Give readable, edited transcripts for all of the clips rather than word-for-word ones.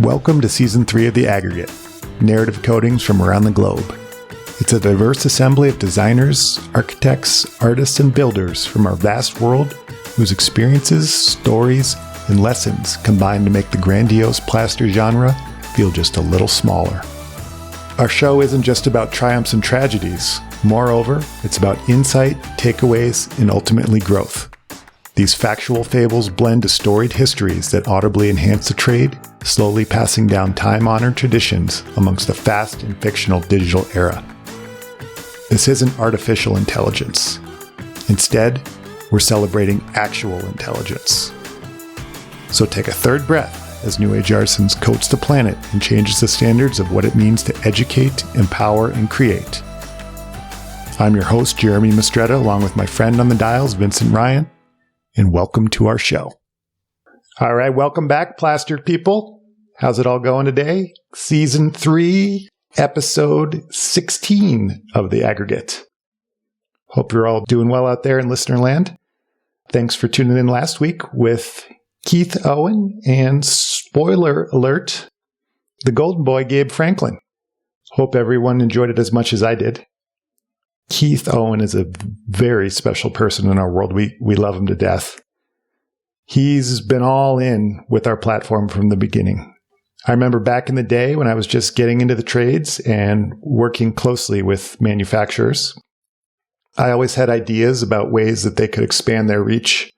Welcome to Season 3 of The Aggregate, narrative coatings from around the globe. It's a diverse assembly of designers, architects, artists, and builders from our vast world whose experiences, stories, and lessons combine to make the grandiose plaster genre feel just a little smaller. Our show isn't just about triumphs and tragedies. Moreover, it's about insight, takeaways, and ultimately growth. These factual fables blend to storied histories that audibly enhance the trade, slowly passing down time-honored traditions amongst the fast and fictional digital era. This isn't artificial intelligence. Instead, we're celebrating actual intelligence. So take a third breath as New Age Artisans coats the planet and changes the standards of what it means to educate, empower, and create. I'm your host, Jeremy Mistretta, along with my friend on the dials, Vincent Ryan, and welcome to our show. All right, welcome back, plastered people. How's it all going today? Season 3, Episode 16 of The Aggregate. Hope you're all doing well out there in listener land. Thanks for tuning in last week with Keith Owen and, spoiler alert, the golden boy Gabe Franklin. Hope everyone enjoyed it as much as I did. Keith Owen is a very special person in our world. We love him to death. He's been all in with our platform from the beginning. I remember back in the day when I was just getting into the trades and working closely with manufacturers, I always had ideas about ways that they could expand their reach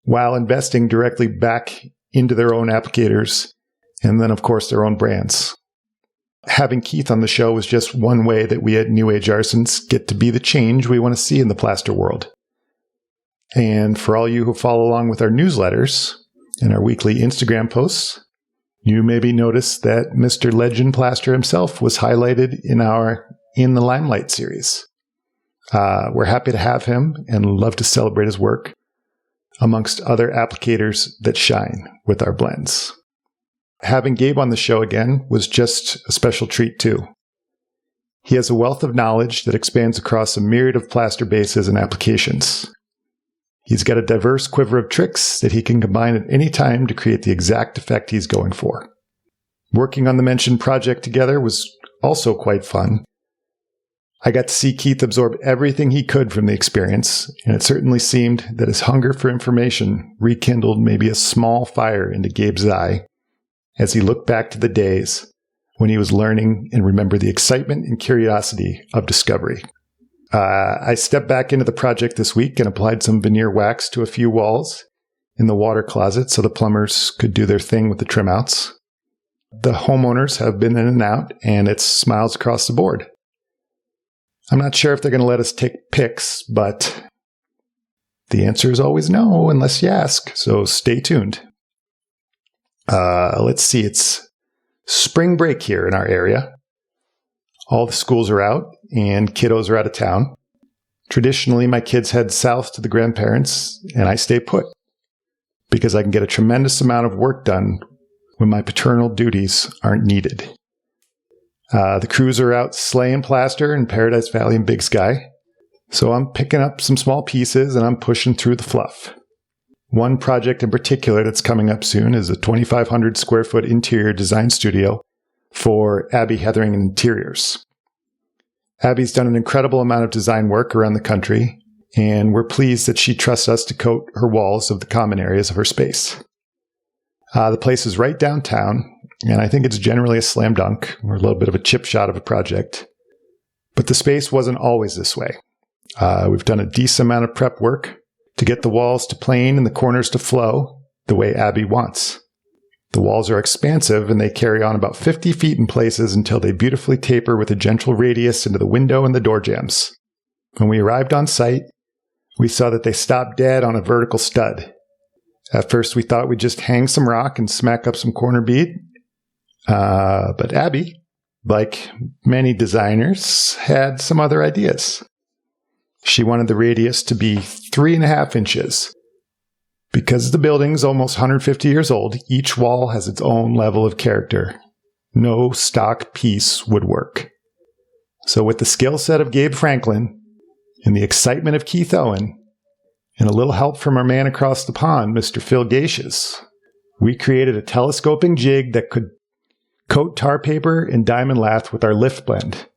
while investing directly back into their own applicators and then, of course, their own brands. Having Keith on the show was just one way that we at New Age Artisans get to be the change we want to see in the plaster world. And for all you who follow along with our newsletters and our weekly Instagram posts, you maybe noticed that Mr. Legend Plaster himself was highlighted in our In the Limelight series. We're happy to have him and love to celebrate his work amongst other applicators that shine with our blends. Having Gabe on the show again was just a special treat too. He has a wealth of knowledge that expands across a myriad of plaster bases and applications. He's got a diverse quiver of tricks that he can combine at any time to create the exact effect he's going for. Working on the mentioned project together was also quite fun. I got to see Keith absorb everything he could from the experience, and it certainly seemed that his hunger for information rekindled maybe a small fire into Gabe's eye as he looked back to the days when he was learning and remembered the excitement and curiosity of discovery. I stepped back into the project this week and applied some veneer wax to a few walls in the water closet so the plumbers could do their thing with the trim outs. The homeowners have been in and out, and it's smiles across the board. I'm not sure if they're going to let us take pics, but the answer is always no unless you ask, so stay tuned. Let's see, it's spring break here in our area. All the schools are out and kiddos are out of town. Traditionally, my kids head south to the grandparents and I stay put because I can get a tremendous amount of work done when my paternal duties aren't needed. The crews are out slaying plaster in Paradise Valley and Big Sky. So I'm picking up some small pieces and I'm pushing through the fluff. One project in particular that's coming up soon is a 2,500 square foot interior design studio for Abby Heathering Interiors. Abby's done an incredible amount of design work around the country, and we're pleased that she trusts us to coat her walls of the common areas of her space. The place is right downtown, and I think it's generally a slam dunk, or a little bit of a chip shot of a project. But the space wasn't always this way. We've done a decent amount of prep work to get the walls to plane and the corners to flow the way Abby wants. The walls are expansive and they carry on about 50 feet in places until they beautifully taper with a gentle radius into the window and the door jambs. When we arrived on site, we saw that they stopped dead on a vertical stud. At first we thought we'd just hang some rock and smack up some corner bead. But Abby, like many designers, had some other ideas. She wanted the radius to be 3.5 inches. Because the building's almost 150 years old, each wall has its own level of character. No stock piece would work. So with the skill set of Gabe Franklin and the excitement of Keith Owen and a little help from our man across the pond, Mr. Phil Gacious, We created a telescoping jig that could coat tar paper and diamond lath with our lift blend.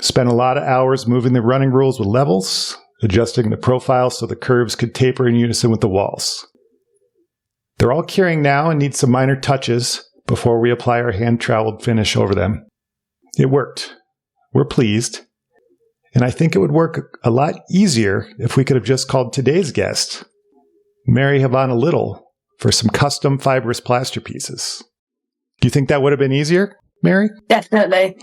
Spent a lot of hours moving the running rules with levels, adjusting the profile so the curves could taper in unison with the walls. They're all curing now and need some minor touches before we apply our hand-troweled finish over them. It worked. We're pleased. And I think it would work a lot easier if we could have just called today's guest, Mary Havana-Little, for some custom fibrous plaster pieces. Do you think that would have been easier, Mary? Definitely.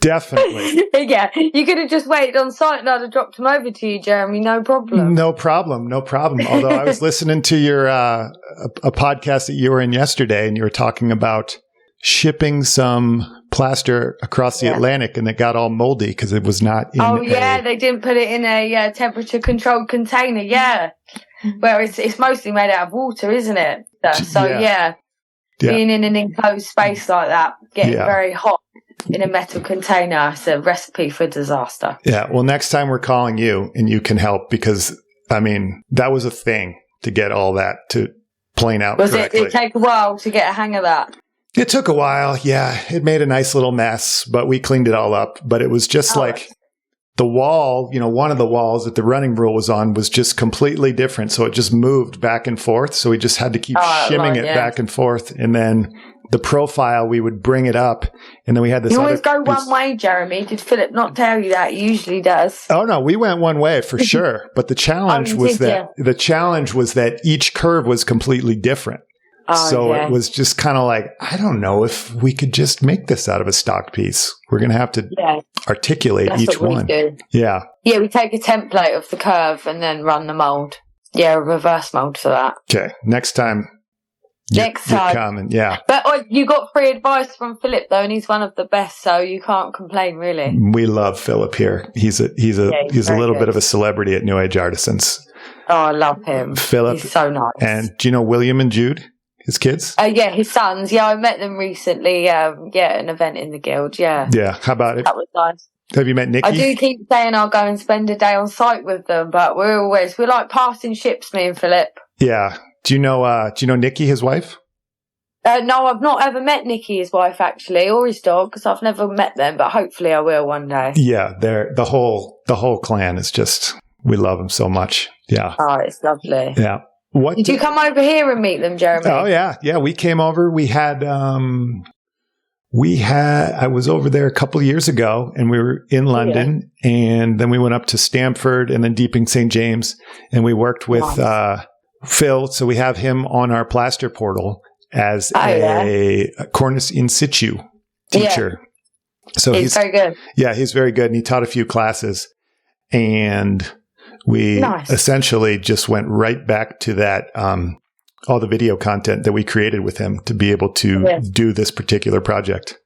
Definitely. Yeah, you could have just waited on site and I'd have dropped them over to you, Jeremy. No problem. No problem. Although I was listening to your a podcast that you were in yesterday, and you were talking about shipping some plaster across the Atlantic, and it got all moldy because it was not in they didn't put it in a temperature-controlled container, Well, it's mostly made out of water, isn't it? So, being in an enclosed space like that, getting very hot in a metal container, it's a recipe for disaster. Yeah, well, next time we're calling you, and you can help, because, I mean, that was a thing to get all that to plane out correctly. Did it take a while to get a hang of that? It took a while, yeah. It made a nice little mess, but we cleaned it all up. But it was just the wall, one of the walls that the running rule was on was just completely different. So it just moved back and forth. So we just had to keep shimming it back and forth. And then the profile, we would bring it up. And then we had this. You always go one way, Jeremy. Did Philip not tell you that? He usually does. Oh, no, we went one way for sure. But the challenge was that each curve was completely different. It was just kind of like, I don't know if we could just make this out of a stock piece. We're going to have to articulate each one. Yeah. Yeah, we take a template of the curve and then run the mold. Yeah, a reverse mold for that. Okay. Next time. You're coming. Yeah. But you got free advice from Philip, though, and he's one of the best, so you can't complain, really. We love Philip here. He's a little bit of a celebrity at New Age Artisans. Oh, I love him. Philip. He's so nice. And do you know William and Jude? His kids? His sons. Yeah, I met them recently. At an event in the guild. Yeah. Yeah. How about it? That was nice. Have you met Nikki? I do keep saying I'll go and spend a day on site with them, but we're like passing ships, me and Philip. Yeah. Do you know Nikki, his wife? No, I've not ever met Nikki, his wife, actually, or his dog, because I've never met them, but hopefully I will one day. Yeah, the whole clan is just, we love them so much. Yeah. Oh, it's lovely. Yeah. Did you come over here and meet them, Jeremy? Oh, yeah. Yeah, we came over. I was over there a couple of years ago, and we were in London, and then we went up to Stamford and then Deeping St. James, and we worked with Phil. So we have him on our plaster portal as a Cornice in situ teacher. Yeah. So he's very good. Yeah, he's very good, and he taught a few classes, and we essentially just went right back to that, all the video content that we created with him to be able to do this particular project.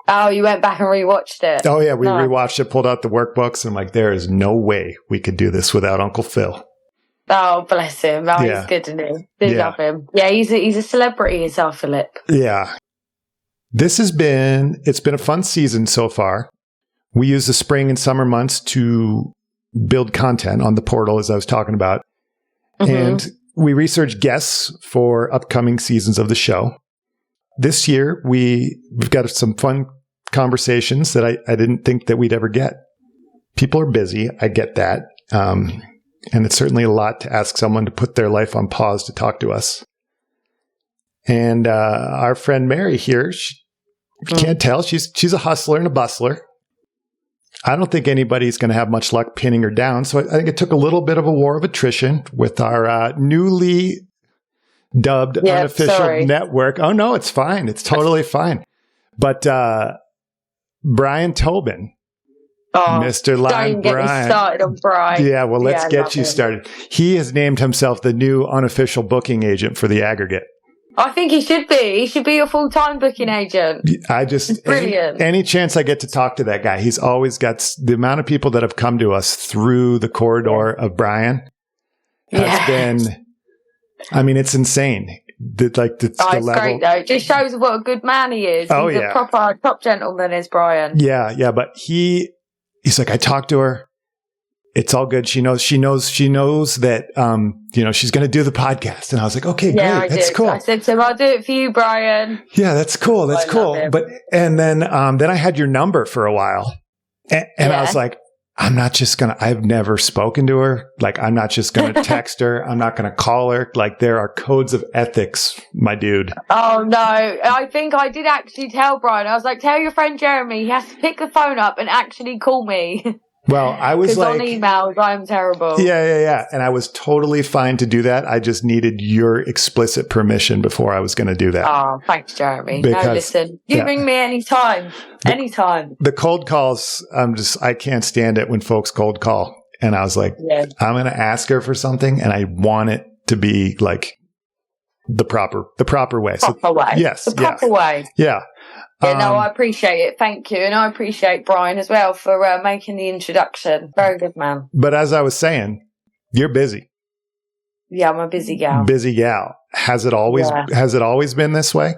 Oh, you went back and rewatched it? Oh, yeah. We rewatched it, pulled out the workbooks, and there is no way we could do this without Uncle Phil. Oh, bless him. Oh, he's good, isn't he? We love him. Yeah, he's a celebrity himself, Philip. Yeah. It's been a fun season so far. We use the spring and summer months to build content on the portal, as I was talking about. Mm-hmm. And we research guests for upcoming seasons of the show. This year, we've got some fun conversations that I didn't think that we'd ever get. People are busy. I get that. And it's certainly a lot to ask someone to put their life on pause to talk to us. And our friend Mary here, you can't tell, she's a hustler and a bustler. I don't think anybody's going to have much luck pinning her down. So I think it took a little bit of a war of attrition with our newly dubbed unofficial network. Oh, no, it's fine. It's totally fine. But Brian Tobin, Mr. Lime Brian. Don't get me started on Brian. Yeah, well, let's get you started. He has named himself the new unofficial booking agent for the aggregate. I think he should be. He should be a full-time booking agent. It's brilliant. Any chance I get to talk to that guy, he's always got the amount of people that have come to us through the corridor of Brian has been, it's insane. It's great, though. It just shows what a good man he is. He's a proper top gentleman, is Brian. Yeah, but he's like, I talked to her, it's all good. She knows that, she's going to do the podcast. And I was like, okay, great. That's cool. I said to him, I'll do it for you, Brian. Yeah, that's cool. That's cool. And then I had your number for a while and I was like, I've never spoken to her. Like, I'm not just going to text her. I'm not going to call her. Like, there are codes of ethics, my dude. Oh, no. I think I did actually tell Brian. I was like, tell your friend Jeremy, he has to pick the phone up and actually call me. Well, I was like... on emails, I'm terrible. Yeah. And I was totally fine to do that. I just needed your explicit permission before I was going to do that. Oh, thanks, Jeremy. No, listen. You ring me anytime. Anytime. The cold calls, I can't stand it when folks cold call. And I was like, I'm going to ask her for something, and I want it to be like the proper way. Proper way. Yes. The proper way. Yeah. Yeah, no, I appreciate it. Thank you. And I appreciate Brian as well for making the introduction. Very good man. But as I was saying, you're busy. Yeah, I'm a busy gal. Busy gal. Has it always been this way?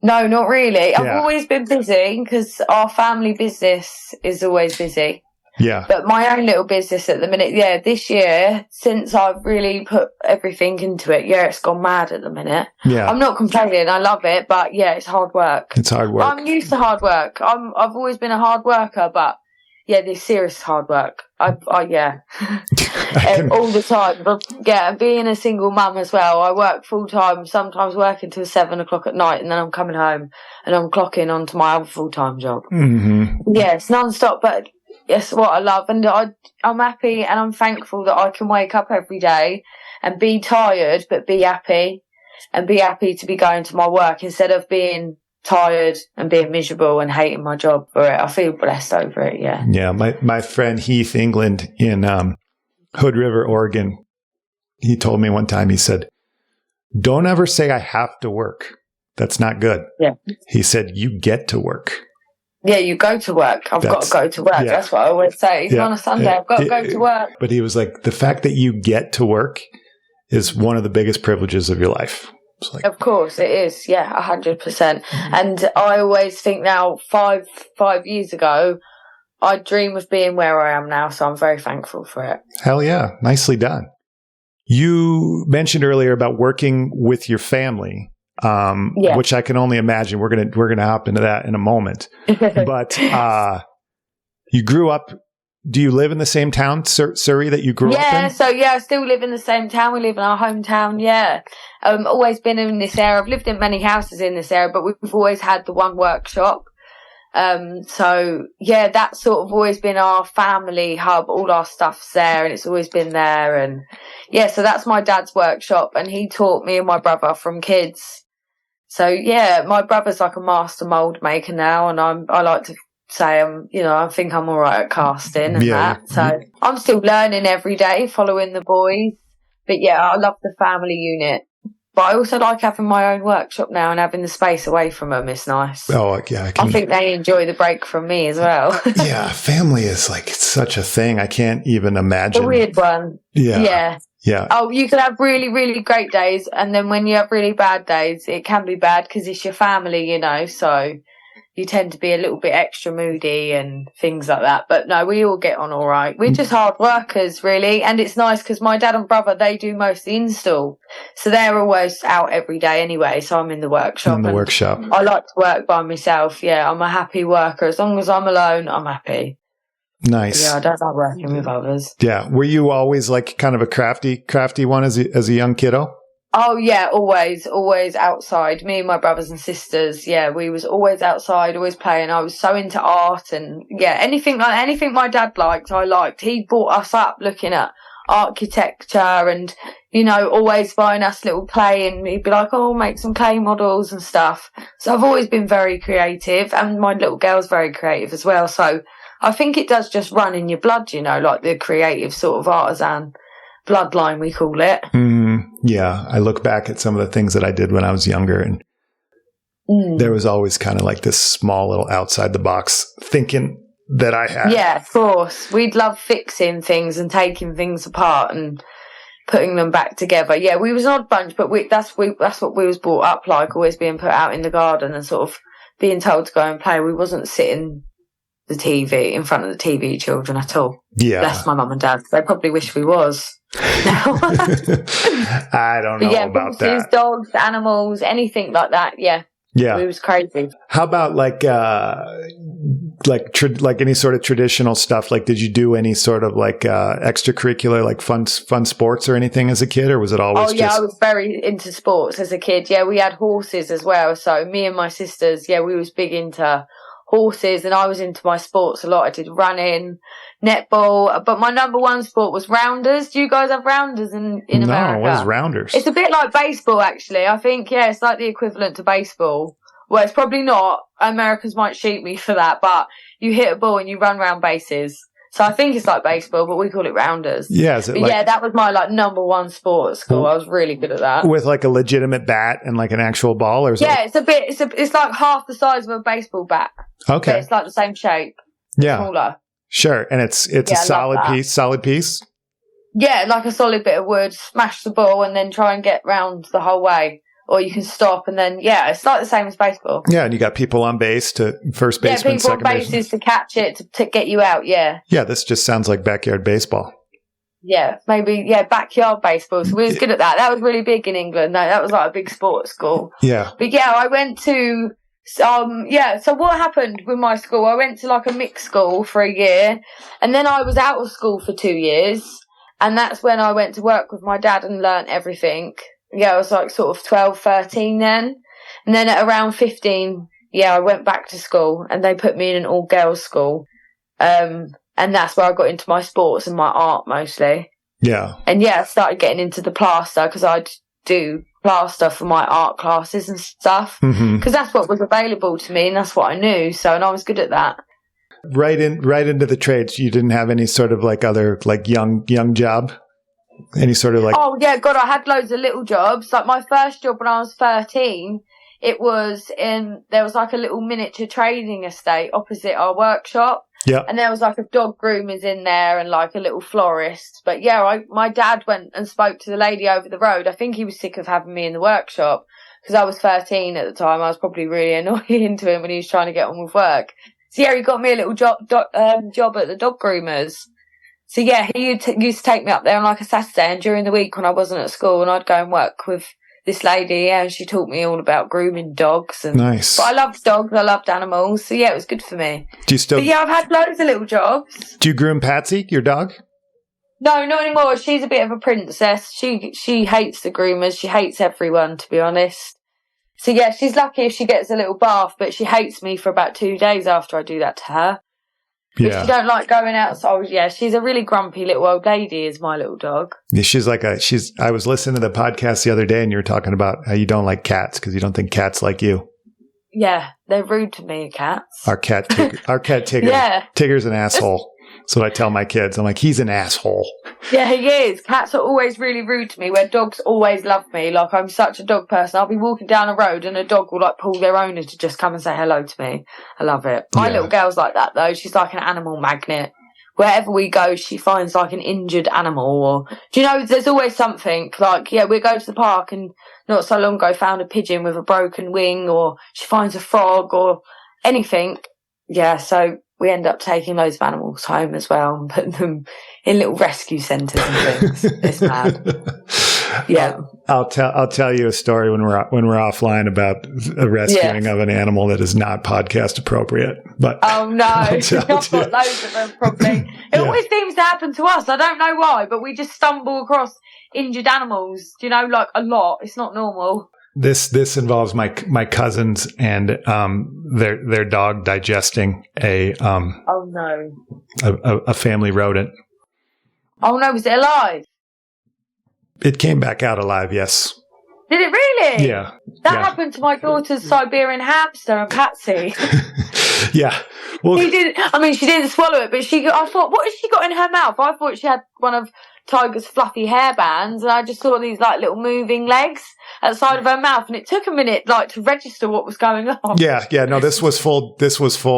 No, not really. Yeah. I've always been busy because our family business is always busy. Yeah. But my own little business at the minute, this year, since I've really put everything into it, it's gone mad at the minute. Yeah. I'm not complaining. I love it, but it's hard work. It's hard work. I'm used to hard work. I've always been a hard worker, but this serious hard work. All the time. But being a single mum as well, I work full time, sometimes working till 7 o'clock at night, and then I'm coming home and I'm clocking onto my other full time job. Mm-hmm. Yeah, it's non-stop, but it's what I love, and I'm happy and I'm thankful that I can wake up every day and be tired but be happy, and be happy to be going to my work instead of being tired and being miserable and hating my job for it. I feel blessed over it. Yeah, my friend Heath England in Hood River, Oregon, he told me one time, he said, don't ever say I have to work. That's not good. Yeah. He said, you get to work. Yeah, you go to work. I've got to go to work. Yeah. That's what I always say. Even on a Sunday, I've got to go to work. But he was like, the fact that you get to work is one of the biggest privileges of your life. Like, of course it is. Yeah, 100%. And I always think now, 5 years ago, I dream of being where I am now. So I'm very thankful for it. Hell yeah. Nicely done. You mentioned earlier about working with your family. Which I can only imagine. We're gonna hop into that in a moment. But you grew up. Do you live in the same town, Surrey, that you grew up in? I still live in the same town. We live in our hometown. Yeah, always been in this area. I've lived in many houses in this area, but we've always had the one workshop. That's sort of always been our family hub. All our stuff's there, and it's always been there. And so that's my dad's workshop, and he taught me and my brother from kids. So my brother's like a master mold maker now, and I like to say I think I'm all right at casting and that. So I'm still learning every day, following the boys. But I love the family unit. But I also like having my own workshop now and having the space away from them. It's nice. Oh, yeah. I think they enjoy the break from me as well. Yeah, family is like such a thing. I can't even imagine. A weird one. Yeah. Yeah. Oh, you can have really, really great days, and then when you have really bad days, it can be bad because it's your family, so you tend to be a little bit extra moody and things like that. But no, we all get on all right. We're just hard workers, really. And it's nice because my dad and brother, they do most of the install. So they're always out every day anyway. So I'm in the workshop. I like to work by myself. Yeah, I'm a happy worker. As long as I'm alone, I'm happy. Nice. Yeah, I don't like working with others. Yeah. Were you always like kind of a crafty one as a young kiddo? Oh yeah, always outside. Me and my brothers and sisters, we was always outside, always playing. I was so into art and anything my dad liked, I liked. He brought us up looking at architecture and, always buying us little clay, and he'd be like, oh, make some clay models and stuff. So I've always been very creative, and my little girl's very creative as well. So I think it does just run in your blood, like the creative sort of artisan bloodline, we call it. Yeah. I look back at some of the things that I did when I was younger, and there was always kind of like this small little outside the box thinking that I had. Yeah, of course. We'd love fixing things and taking things apart and putting them back together. Yeah, we was an odd bunch, but that's what we was brought up like, always being put out in the garden and sort of being told to go and play. We wasn't sitting the TV, in front of the TV children at all. Yeah. Bless my mum and dad. They probably wish we was. I don't know about horses, that. Dogs, animals, anything like that. Yeah. Yeah. It was crazy. How about like any sort of traditional stuff? Like, did you do any sort of like extracurricular, like fun sports or anything as a kid, or was it always? Oh yeah, I was very into sports as a kid. Yeah, we had horses as well. So me and my sisters, yeah, we was big into horses, and I was into my sports a lot. I did running, netball, but my number one sport was rounders. Do you guys have rounders in America? No, what is rounders? It's a bit like baseball, actually. I think, yeah, it's like the equivalent to baseball. Well, it's probably not. Americans might shoot me for that, but you hit a ball and you run round bases. So I think it's like baseball, but we call it rounders. Yeah, yeah, that was my number one sport at school. I was really good at that. With like a legitimate bat and like an actual ball, or it's a bit. It's like half the size of a baseball bat. Okay, but it's like the same shape. Yeah, smaller. Sure, and it's a solid piece. Solid piece. Yeah, like a solid bit of wood. Smash the ball and then try and get round the whole way. Or you can stop and then, it's like the same as baseball. Yeah, and you got people on base to first baseman, second baseman. Yeah, people on bases to catch it, to get you out, yeah. Yeah, this just sounds like backyard baseball. Yeah, maybe, backyard baseball. So we was good at that. That was really big in England. No, that was like a big sport at school. Yeah. But yeah, I went to, so what happened with my school? I went to like a mixed school for a year and then I was out of school for 2 years. And that's when I went to work with my dad and learnt everything. Yeah, I was like sort of 12, 13 then. And then at around 15, I went back to school and they put me in an all-girls school. And that's where I got into my sports and my art mostly. Yeah. And I started getting into the plaster because I'd do plaster for my art classes and stuff. Because that's what was available to me and that's what I knew. So, and I was good at that. Right into the trades. You didn't have any sort of like other like young job? Any sort of like... Oh, yeah, God, I had loads of little jobs. Like my first job when I was 13, there was like a little miniature trading estate opposite our workshop. Yeah. And there was like a dog groomers in there and like a little florist. But my dad went and spoke to the lady over the road. I think he was sick of having me in the workshop because I was 13 at the time. I was probably really annoying to him when he was trying to get on with work. So he got me a little job at the dog groomers. So he used to take me up there on like a Saturday and during the week when I wasn't at school and I'd go and work with this lady and she taught me all about grooming dogs. And, nice. But I loved dogs, I loved animals. So it was good for me. Do you still? But I've had loads of little jobs. Do you groom Patsy, your dog? No, not anymore. She's a bit of a princess. She hates the groomers. She hates everyone, to be honest. So she's lucky if she gets a little bath, but she hates me for about 2 days after I do that to her. If she don't like going outside, she's a really grumpy little old lady, is my little dog. Yeah, I was listening to the podcast the other day and you were talking about how you don't like cats because you don't think cats like you. Yeah, they're rude to me, cats. Our cat Tigger. Yeah. Tigger's an asshole. That's what I tell my kids. I'm like, he's an asshole. Yeah, he is. Cats are always really rude to me, where dogs always love me. Like, I'm such a dog person. I'll be walking down a road and a dog will, like, pull their owner to just come and say hello to me. I love it. My little girl's like that, though. She's like an animal magnet. Wherever we go, she finds, like, an injured animal. Or, do you know, there's always something. Like, we go to the park and not so long ago found a pigeon with a broken wing, or she finds a frog or anything. Yeah, so we end up taking loads of animals home as well and putting them in little rescue centres and things. It's mad. Yeah. I'll tell you a story when we're offline about a rescuing of an animal that is not podcast appropriate. But oh no, I've got loads of them probably. It always seems to happen to us. I don't know why, but we just stumble across injured animals. Do you know, like a lot. It's not normal. This involves my cousins and their dog digesting a family rodent. Oh no, was it alive? It came back out alive, yes. Did it really? Yeah. That happened to my daughter's Siberian hamster and Patsy. Yeah. Well, she didn't swallow it, but I thought, what has she got in her mouth? I thought she had one of Tiger's fluffy hairbands, and I just saw these like little moving legs at the side of her mouth, and it took a minute like to register what was going on. Yeah. No, this was full digestion.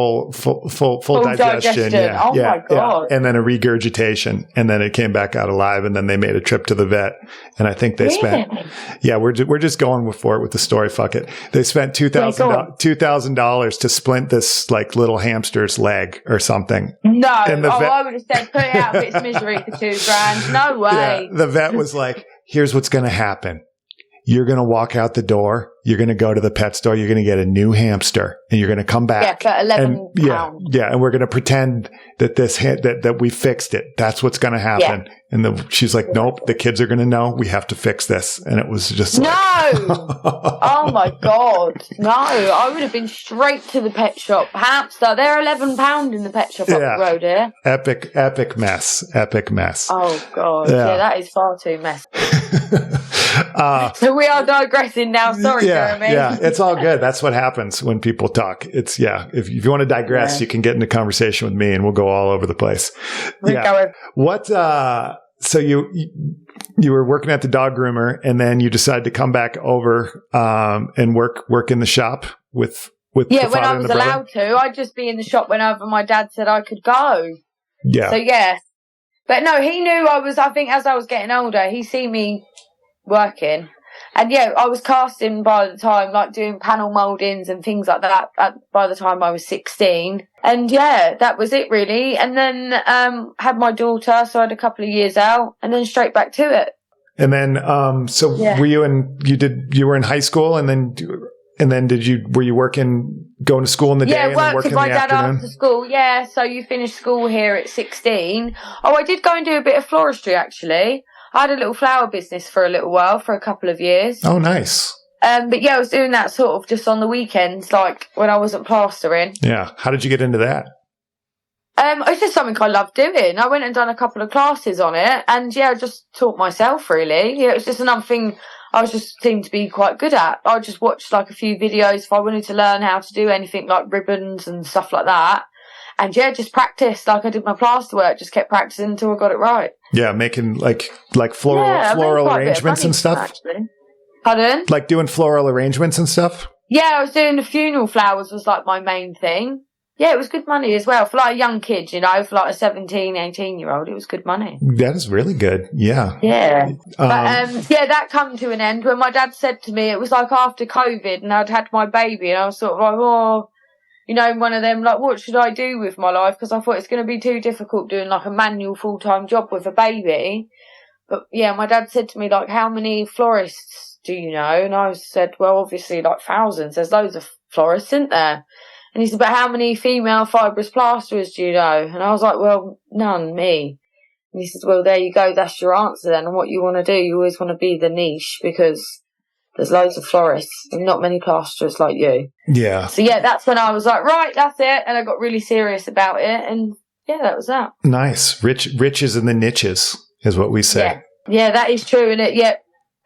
Yeah. Oh my God. And then a regurgitation, and then it came back out alive, and then they made a trip to the vet, and I think they spent. Yeah, we're just going for it with the story. Fuck it. They spent $2,000 to splint this like little hamster's leg or something. No, I would have said put it out of its misery for $2,000. No way. Yeah, the vet was like, "Here's what's going to happen. You're going to walk out the door. You're going to go to the pet store. You're going to get a new hamster, and you're going to come back. Yeah, for £11. Yeah, and we're going to pretend that that we fixed it. That's what's going to happen." Yeah. And she's like, "Nope, the kids are going to know. We have to fix this." And it was just no. Oh my God, no! I would have been straight to the pet shop. Hamster, they're £11 in the pet shop up the road here. Epic mess. Oh God, yeah, that is far too messy. So we are digressing now. Sorry, Jeremy. Yeah, it's all good. That's what happens when people talk. It's if you want to digress, you can get into conversation with me, and we'll go all over the place. What? So you were working at the dog groomer, and then you decided to come back over and work in the shop with the father when I was and the brother? allowed to. I'd just be in the shop whenever my dad said I could go. Yeah. So but no, he knew I was. I think as I was getting older, he seen me working, and I was casting by the time, like doing panel mouldings and things like that. By the time I was 16, and that was it really. And then had my daughter, so I had a couple of years out, and then straight back to it. And then were you were in high school, and then were you going to school in the day and then working in the afternoon? Yeah, worked with my dad after school. Yeah, so you finish school here at 16. Oh, I did go and do a bit of floristry actually. I had a little flower business for a little while, for a couple of years. Oh, nice. But I was doing that sort of just on the weekends, like when I wasn't plastering. Yeah. How did you get into that? It's just something I love doing. I went and done a couple of classes on it, and I just taught myself really. It was just another thing I just seemed to be quite good at. I just watched like a few videos if I wanted to learn how to do anything like ribbons and stuff like that. And just practiced like I did my plaster work, just kept practicing until I got it right. Yeah, making like floral arrangements and stuff. Actually. Pardon? Like doing floral arrangements and stuff? Yeah, I was doing the funeral flowers was like my main thing. Yeah, it was good money as well. For like a young kid, for like a 17, 18-year-old, it was good money. That is really good. Yeah. Yeah. But that come to an end when my dad said to me, it was like after COVID and I'd had my baby, and I was sort of like, one of them, like, what should I do with my life? Because I thought it's going to be too difficult doing like a manual full-time job with a baby. But my dad said to me, like, how many florists do you know? And I said, well, obviously like thousands. There's loads of florists, isn't there? And he said, but how many female fibrous plasterers do you know? And I was like, well, none, me. And he said, well, there you go. That's your answer then. And what you want to do, you always want to be the niche, because there's loads of florists and not many plasterers like you. Yeah. So, that's when I was like, right, that's it. And I got really serious about it. And, that was that. Nice. Riches in the niches is what we say. Yeah, that is true. And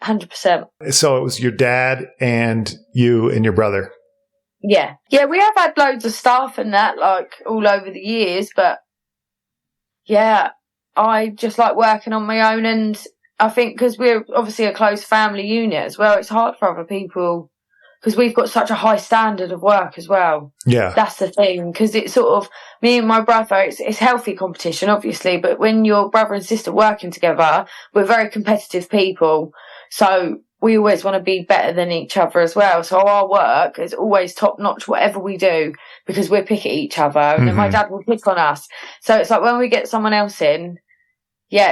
100%. So it was your dad and you and your brother. Yeah. Yeah, we have had loads of staff and that, like, all over the years. But, I just like working on my own, and I think because we're obviously a close family unit as well, it's hard for other people because we've got such a high standard of work as well. Yeah. That's the thing, because it's sort of me and my brother, it's healthy competition, obviously, but when your brother and sister working together, we're very competitive people. So we always want to be better than each other as well. So our work is always top notch, whatever we do, because we pick at each other, and then my dad will pick on us. So it's like when we get someone else in,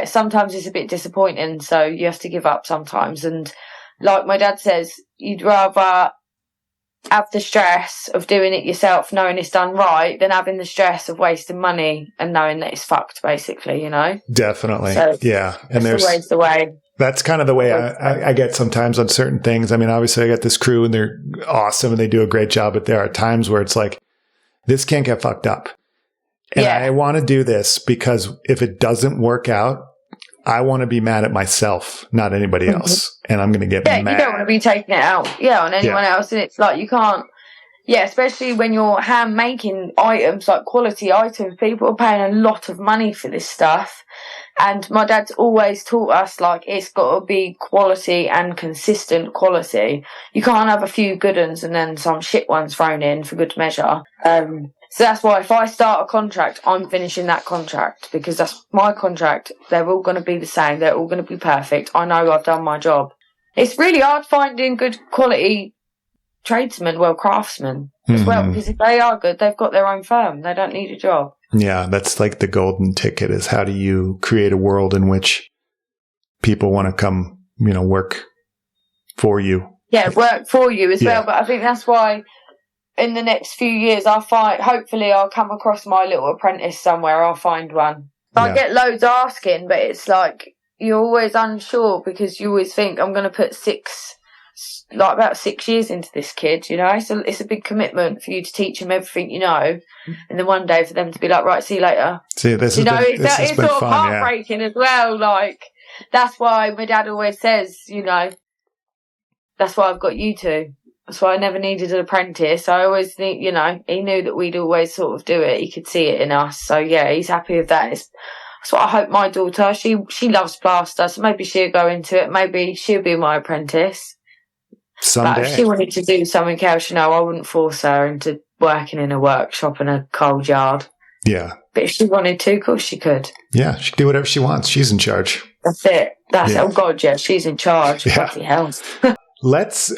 sometimes it's a bit disappointing. So you have to give up sometimes. And like my dad says, you'd rather have the stress of doing it yourself, knowing it's done right, than having the stress of wasting money and knowing that it's fucked, basically, Definitely. So and there's always the way. That's kind of the way I get sometimes on certain things. I mean, obviously I got this crew and they're awesome and they do a great job, but there are times where it's like, this can't get fucked up. And I want to do this because if it doesn't work out, I want to be mad at myself, not anybody else. And I'm going to get mad. You don't want to be taking it out on anyone else. And it's like, you can't Yeah, especially when you're hand making items, like quality items. People are paying a lot of money for this stuff. And my dad's always taught us, like, it's got to be quality and consistent quality. You can't have a few good ones and then some shit ones thrown in for good measure. So that's why if I start a contract, I'm finishing that contract, because that's my contract. They're all going to be the same. They're all going to be perfect. I know I've done my job. It's really hard finding good quality tradesmen, craftsmen as well, because if they are good, they've got their own firm. They don't need a job. Yeah, that's like the golden ticket, is how do you create a world in which people want to come, work for you. Yeah, work for you as well. But I think that's why in the next few years hopefully I'll come across my little apprentice somewhere. I'll find one. I get loads asking, but it's like you're always unsure, because you always think I'm going to put about 6 years into this kid, so it's a big commitment for you to teach them everything and then one day for them to be like, right, see you later. See, this it's sort of heartbreaking as well. Like, that's why my dad always says, that's why I've got you two. That's why I never needed an apprentice. I always think, he knew that we'd always sort of do it. He could see it in us. So yeah, he's happy with that. That's what I hope my daughter, she loves plaster, so maybe she'll go into it. Maybe she'll be my apprentice. Someday. But if she wanted to do something else, I wouldn't force her into working in a workshop in a cold yard. Yeah. But if she wanted to, of course she could. Yeah, she can do whatever she wants. She's in charge. That's it. Oh God, yeah, she's in charge. Yeah. Bloody hell. Let's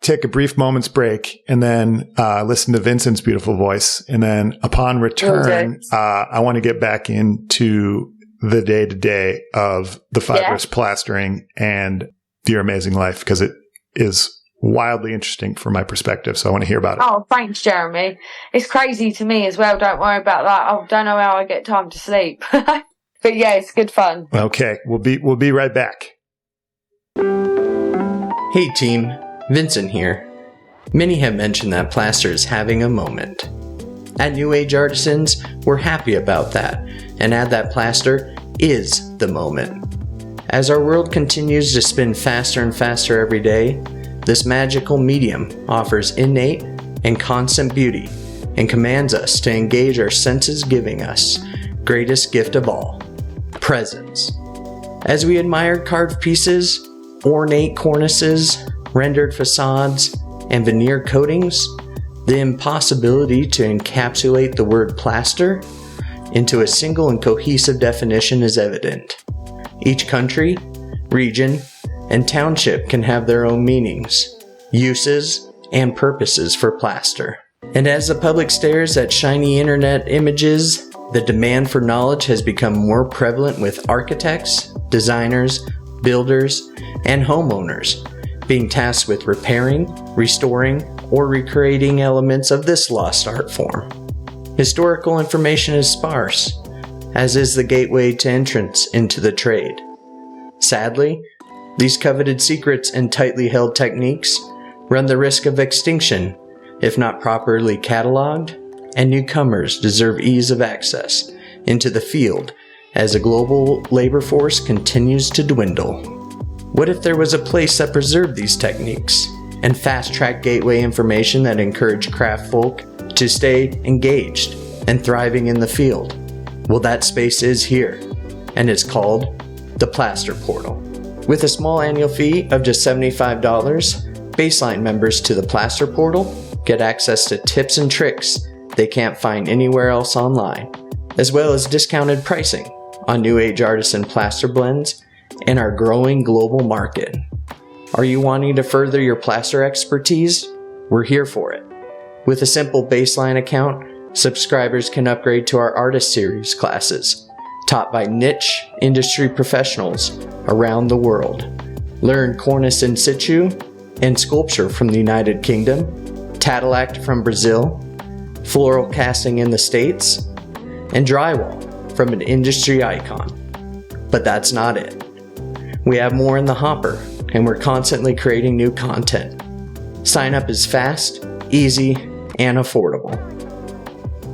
take a brief moment's break and then listen to Vincent's beautiful voice. And then upon return, I want to get back into the day-to-day of the Fibrous plastering and your amazing life, because it is wildly interesting from my perspective. So I want to hear about it. Oh, thanks, Jeremy. It's crazy to me as well. Don't worry about that. I don't know how I get time to sleep. But yeah, it's good fun. Okay. We'll be right back. Hey team, Vincent here. Many have mentioned that plaster is having a moment. At New Age Artisans, we're happy about that, and add that plaster is the moment. As our world continues to spin faster and faster every day, this magical medium offers innate and constant beauty and commands us to engage our senses, giving us greatest gift of all, presence. As we admire carved pieces, ornate cornices, rendered facades, and veneer coatings, the impossibility to encapsulate the word plaster into a single and cohesive definition is evident. Each country, region, and township can have their own meanings, uses, and purposes for plaster. And as the public stares at shiny internet images, the demand for knowledge has become more prevalent, with architects, designers, builders, and homeowners being tasked with repairing, restoring, or recreating elements of this lost art form. Historical information is sparse, as is the gateway to entrance into the trade. Sadly, these coveted secrets and tightly held techniques run the risk of extinction if not properly cataloged, and newcomers deserve ease of access into the field as a global labor force continues to dwindle. What if there was a place that preserved these techniques and fast-track gateway information that encouraged craft folk to stay engaged and thriving in the field? Well, that space is here, and it's called the Plaster Portal. With a small annual fee of just $75, baseline members to the Plaster Portal get access to tips and tricks they can't find anywhere else online, as well as discounted pricing on New Age Artisan plaster blends in our growing global market. Are you wanting to further your plaster expertise? We're here for it. With a simple baseline account, subscribers can upgrade to our Artist Series classes, taught by niche industry professionals around the world. Learn cornice in situ and sculpture from the United Kingdom, Tattalact from Brazil, floral casting in the States, and drywall from an industry icon. But that's not it. We have more in the hopper, and we're constantly creating new content. Sign up is fast, easy, and affordable.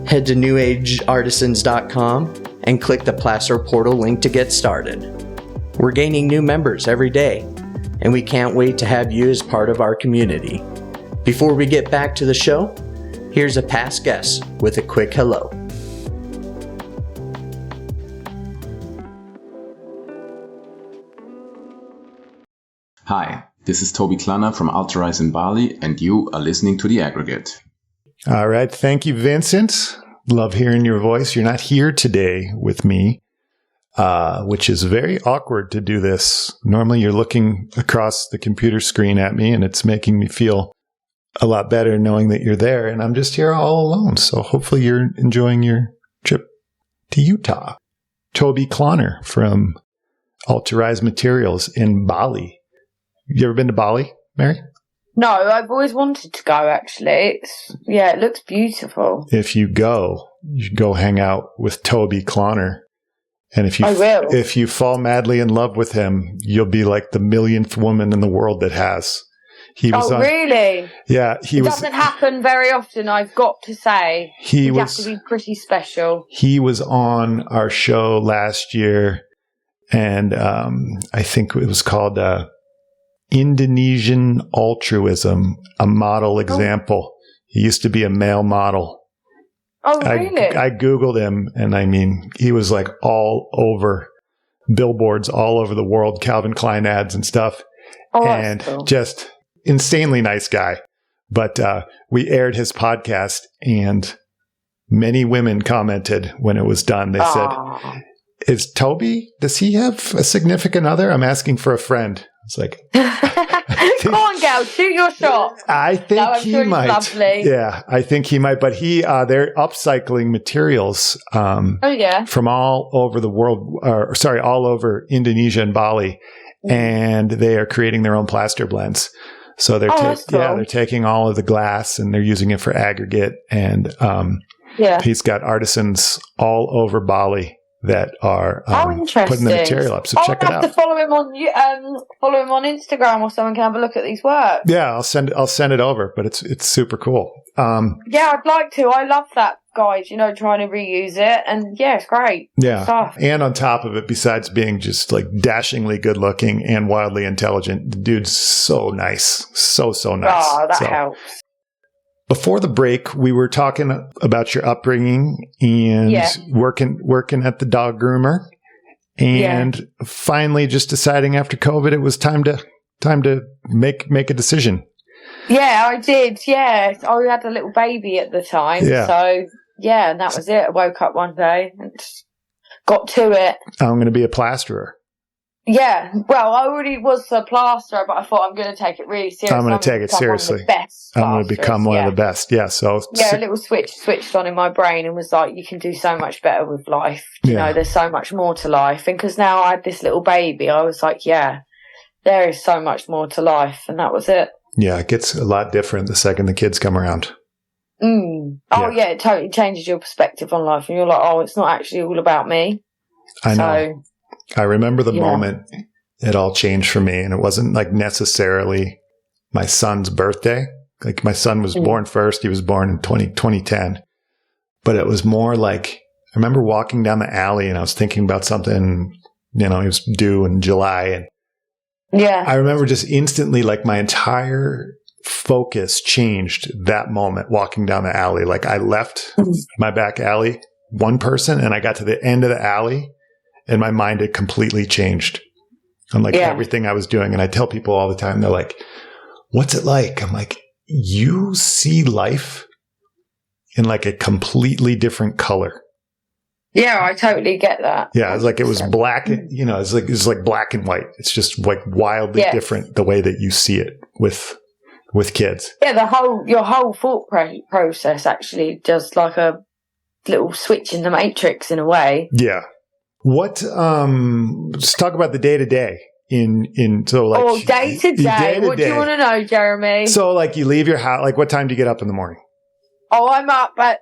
Head to newageartisans.com and click the Plaster Portal link to get started. We're gaining new members every day, and we can't wait to have you as part of our community. Before we get back to the show, here's a past guest with a quick hello. Hi, this is Toby Klanner from Ultrarise in Bali, and you are listening to The Aggregate. All right. Thank you, Vincent. Love hearing your voice. You're not here today with me, which is very awkward to do this. Normally, you're looking across the computer screen at me, and it's making me feel a lot better knowing that you're there, and I'm just here all alone. So hopefully you're enjoying your trip to Utah. Toby Klanner from Ultrarise Materials in Bali. You ever been to Bali, Mary? No, I've always wanted to go, actually. It looks beautiful. If you go, you should go hang out with Toby Klanner. And if you fall madly in love with him, you'll be like the millionth woman in the world that has. Really? Yeah. It doesn't happen very often, I've got to say. He has to be pretty special. He was on our show last year, and I think it was called Indonesian Altruism, a model example. He used to be a male model. Oh, really? I Googled him, and I mean, he was like all over billboards all over the world, Calvin Klein ads and stuff. Oh, and cool. Just insanely nice guy. But we aired his podcast, and many women commented when it was done. They said, does he have a significant other? I'm asking for a friend. It's like, come on, gal, shoot your shot. I think he might. Lovely. Yeah, I think he might. But they're upcycling materials from all over the world, all over Indonesia and Bali, and they are creating their own plaster blends. So they're taking all of the glass and they're using it for aggregate. And he's got artisans all over Bali that are putting the material up. So check it out. I'll have to follow him on Instagram, or someone can have a look at these works. Yeah, I'll send it over. But it's super cool. I'd like to. I love that, guys. Trying to reuse it, and it's great. Yeah, stuff. And on top of it, besides being just like dashingly good looking and wildly intelligent, the dude's so nice, so nice. Oh, that helps. Before the break, we were talking about your upbringing and working at the dog groomer, and finally just deciding after COVID it was time to make a decision. Yeah, I did. Yeah, I had a little baby at the time, so and that was it. I woke up one day and got to it. I'm going to be a plasterer. Yeah, well, I already was a plasterer, but I thought I'm going to take it really seriously. I'm going to take it seriously. I'm going to become one of the best. Yeah, so a little switch switched on in my brain and was like, you can do so much better with life. You know, there's so much more to life. And because now I had this little baby, I was like, there is so much more to life, and that was it. Yeah, it gets a lot different the second the kids come around. It totally changes your perspective on life, and you're like, it's not actually all about me. I know. I remember the moment it all changed for me, and it wasn't like necessarily my son's birthday. Like my son was born first. He was born in 2010. But it was more like, I remember walking down the alley and I was thinking about something, he was due in July. And I remember just instantly, like my entire focus changed that moment walking down the alley. Like I left my back alley, one person, and I got to the end of the alley. And my mind had completely changed on everything I was doing. And I tell people all the time, they're like, what's it like? I'm like, you see life in like a completely different color. Yeah, I totally get that. Yeah, it's like it was black, it's like black and white. It's just like wildly different the way that you see it with kids. Yeah, your whole thought process actually does like a little switch in the matrix in a way. Yeah. What, let's talk about the day to day day to day. What do you want to know, Jeremy? So like you leave your house, like what time do you get up in the morning? I'm up at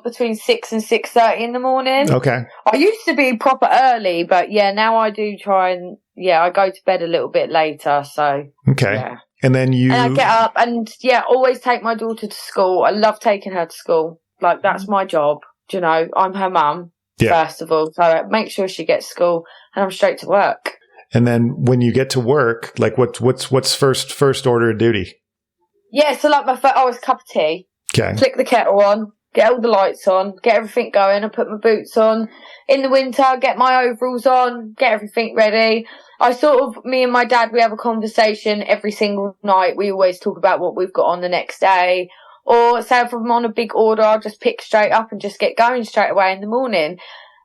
between 6 and 6:30 in the morning. Okay. I used to be proper early, but now I do try and, I go to bed a little bit later. So, okay. Yeah. And then I get up and always take my daughter to school. I love taking her to school. Like that's my job. I'm her mum. First of all, so I make sure she gets school, and I'm straight to work. And then when you get to work, like what's first order of duty? Yeah, so like I was a cup of tea. Okay. Flick the kettle on, get all the lights on, get everything going. I put my boots on. In the winter, get my overalls on, get everything ready. Me and my dad, we have a conversation every single night. We always talk about what we've got on the next day. Or say if I'm on a big order, I'll just pick straight up and just get going straight away in the morning.